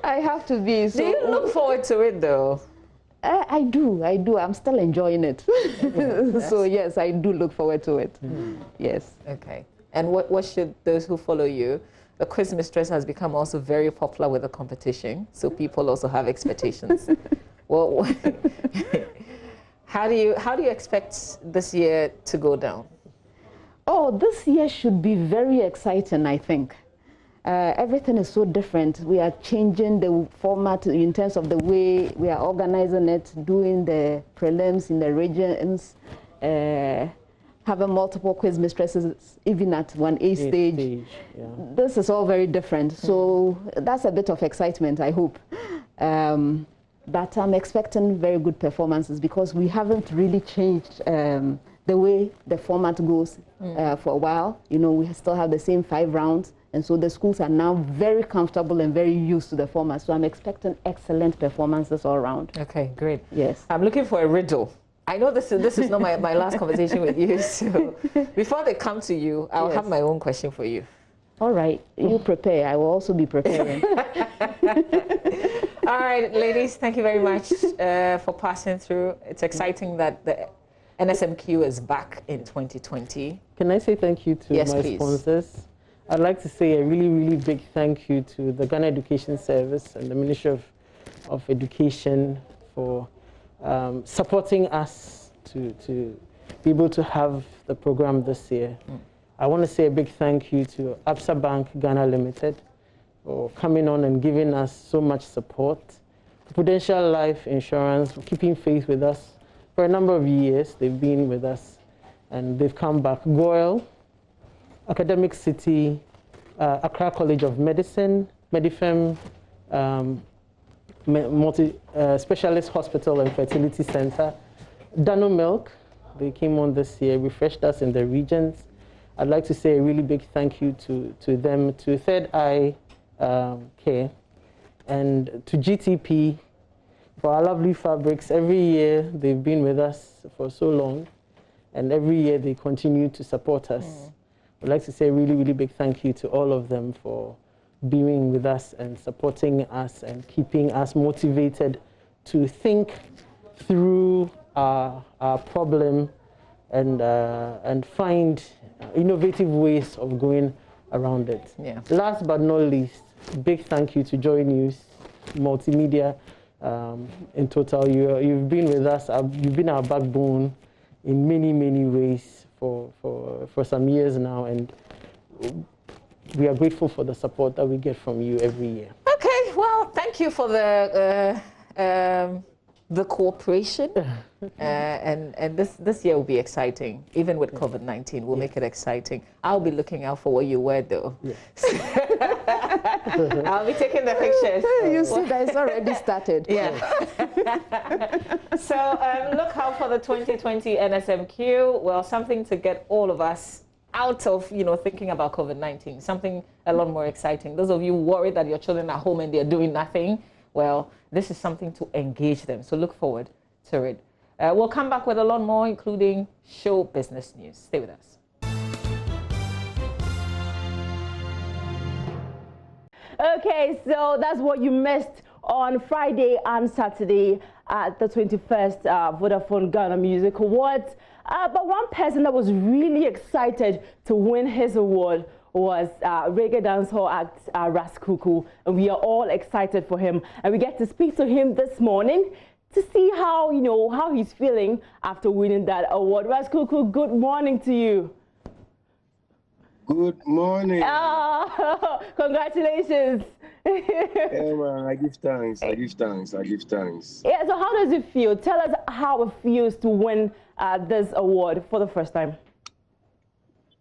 I have to be. So, do you look forward to it, though? I do. I'm still enjoying it. So, yes, I do look forward to it. Yes. Okay. And what should those who follow you? The quiz mistress has become also very popular with the competition, so people also have expectations. Well, How do you expect this year to go down? Oh, this year should be very exciting, I think. Everything is so different. We are changing the format in terms of the way we are organizing it, doing the prelims in the regions, having multiple quiz mistresses, even at 1A stage. Yeah. This is all very different. So that's a bit of excitement, I hope. But I'm expecting very good performances because we haven't really changed the way the format goes for a while. You know, we still have the same 5 rounds. And so the schools are now very comfortable and very used to the format. So I'm expecting excellent performances all around. Okay, great. Yes. I'm looking for a riddle. I know this is not my last conversation with you. So before they come to you, I'll have my own question for you. All right. You prepare. I will also be preparing. All right, ladies, thank you very much for passing through. It's exciting that the NSMQ is back in 2020. Can I say thank you to my sponsors? I'd like to say a really, really big thank you to the Ghana Education Service and the Ministry of Education for supporting us to be able to have the program this year. I want to say a big thank you to Absa Bank Ghana Limited for coming on and giving us so much support. Prudential Life Insurance for keeping faith with us for a number of years. They've been with us and they've come back. Goyle, Academic City, Accra College of Medicine, Medifem, Specialist Hospital and Fertility Center, Dano Milk, they came on this year, refreshed us in the regions. I'd like to say a really big thank you to them, to Third Eye Care, and to GTP for our lovely fabrics. Every year they've been with us for so long, and every year they continue to support us. I'd like to say a really, really big thank you to all of them for being with us and supporting us and keeping us motivated to think through our problem and find innovative ways of going around it. Yeah. Last but not least, big thank you to JoyNews Multimedia. In total, you've been with us. You've been our backbone in many, many ways for some years now, and we are grateful for the support that we get from you every year. Okay, well, thank you for the cooperation, and this year will be exciting. Even with COVID-19, we'll make it exciting. I'll be looking out for what you wear, though. I'll be taking the pictures. You see that it's already started. Yeah. So look out for the 2020 NSMQ. Well, something to get all of us out of, thinking about COVID-19. Something a lot more exciting. Those of you worried that your children are home and they're doing nothing, well, this is something to engage them. So look forward to it. We'll come back with a lot more, including show business news. Stay with us. Okay, so that's what you missed on Friday and Saturday at the 21st Vodafone Ghana Music Awards. But one person that was really excited to win his award was reggae dancehall act Ras Kuku, and we are all excited for him. And we get to speak to him this morning to see how, how he's feeling after winning that award. Ras Kuku, good morning to you. Good morning. Congratulations. Yeah, man, I give thanks. Yeah, so how does it feel? Tell us how it feels to win this award for the first time.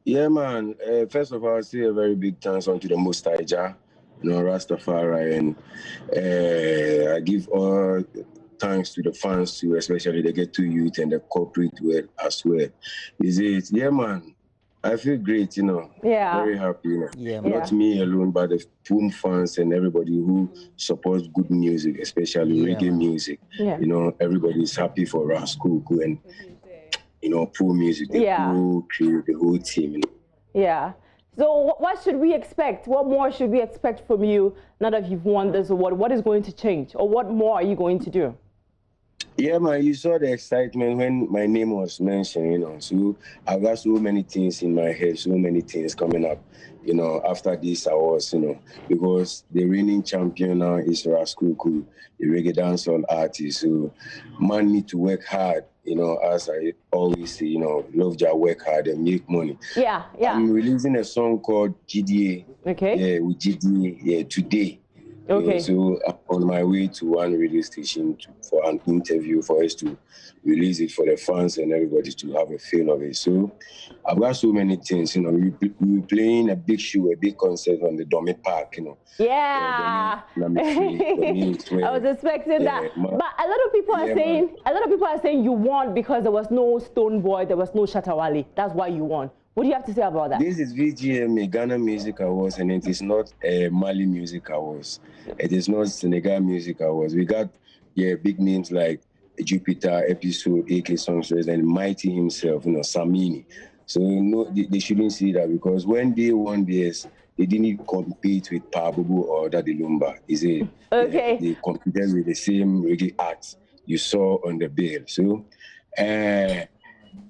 Yeah, man. First of all, I say a very big thanks unto the Most High Jah, Rastafari, and I give all thanks to the fans too, especially the Ghetto Youth and the corporate world as well. Yeah, man. I feel great, Yeah. Very happy, Yeah, Not me alone, but the Poom fans and everybody who supports good music, especially reggae music. Yeah. Everybody is happy for Ras Kuku and, Poom music, the whole crew, the whole team. Yeah. So what should we expect? What more should we expect from you now that you've won this award? What is going to change? Or what more are you going to do? Yeah, man, you saw the excitement when my name was mentioned, so I've got so many things in my head, so many things coming up, after these awards, because the reigning champion now is Ras Kuku, the reggae dancehall artist, so man need to work hard, as I always say, love your work hard and make money. Yeah. I'm releasing a song called GDA. Okay. Yeah, with GDA, today. Okay. So I'm on my way to one radio station for an interview for us to release it for the fans and everybody to have a feel of it. So I've got so many things, we're playing a big show, a big concert on the Dome Park, Yeah. I was expecting that. But a lot of people are saying you won because there was no Stone Boy, there was no Shatawale. That's why you won. What do you have to say about that? This is VGMA, Ghana Music Awards, and it is not Mali Music Awards. It is not Senegal Music Awards. We got big names like Jupiter, Episode, AK Songstress, and Mighty himself, Samini. So they shouldn't see that, because when they won this, they didn't compete with Pabubu or Daddy Lumba. Okay. They competed with the same reggae acts you saw on the bill. So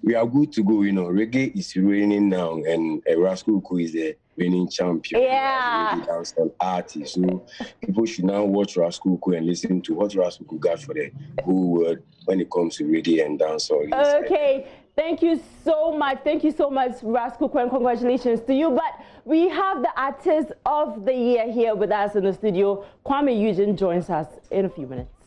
we are good to go, Reggae is reigning now, and Ras Kuku is the reigning champion. Yeah. Reggae dancehall artist. So people should now watch Ras Kuku and listen to what Ras Kuku got for the whole world when it comes to reggae and dancehall. Okay. Thank you so much. Thank you so much, Raskuku, and congratulations to you. But we have the Artist of the Year here with us in the studio. Kwame Eugene joins us in a few minutes.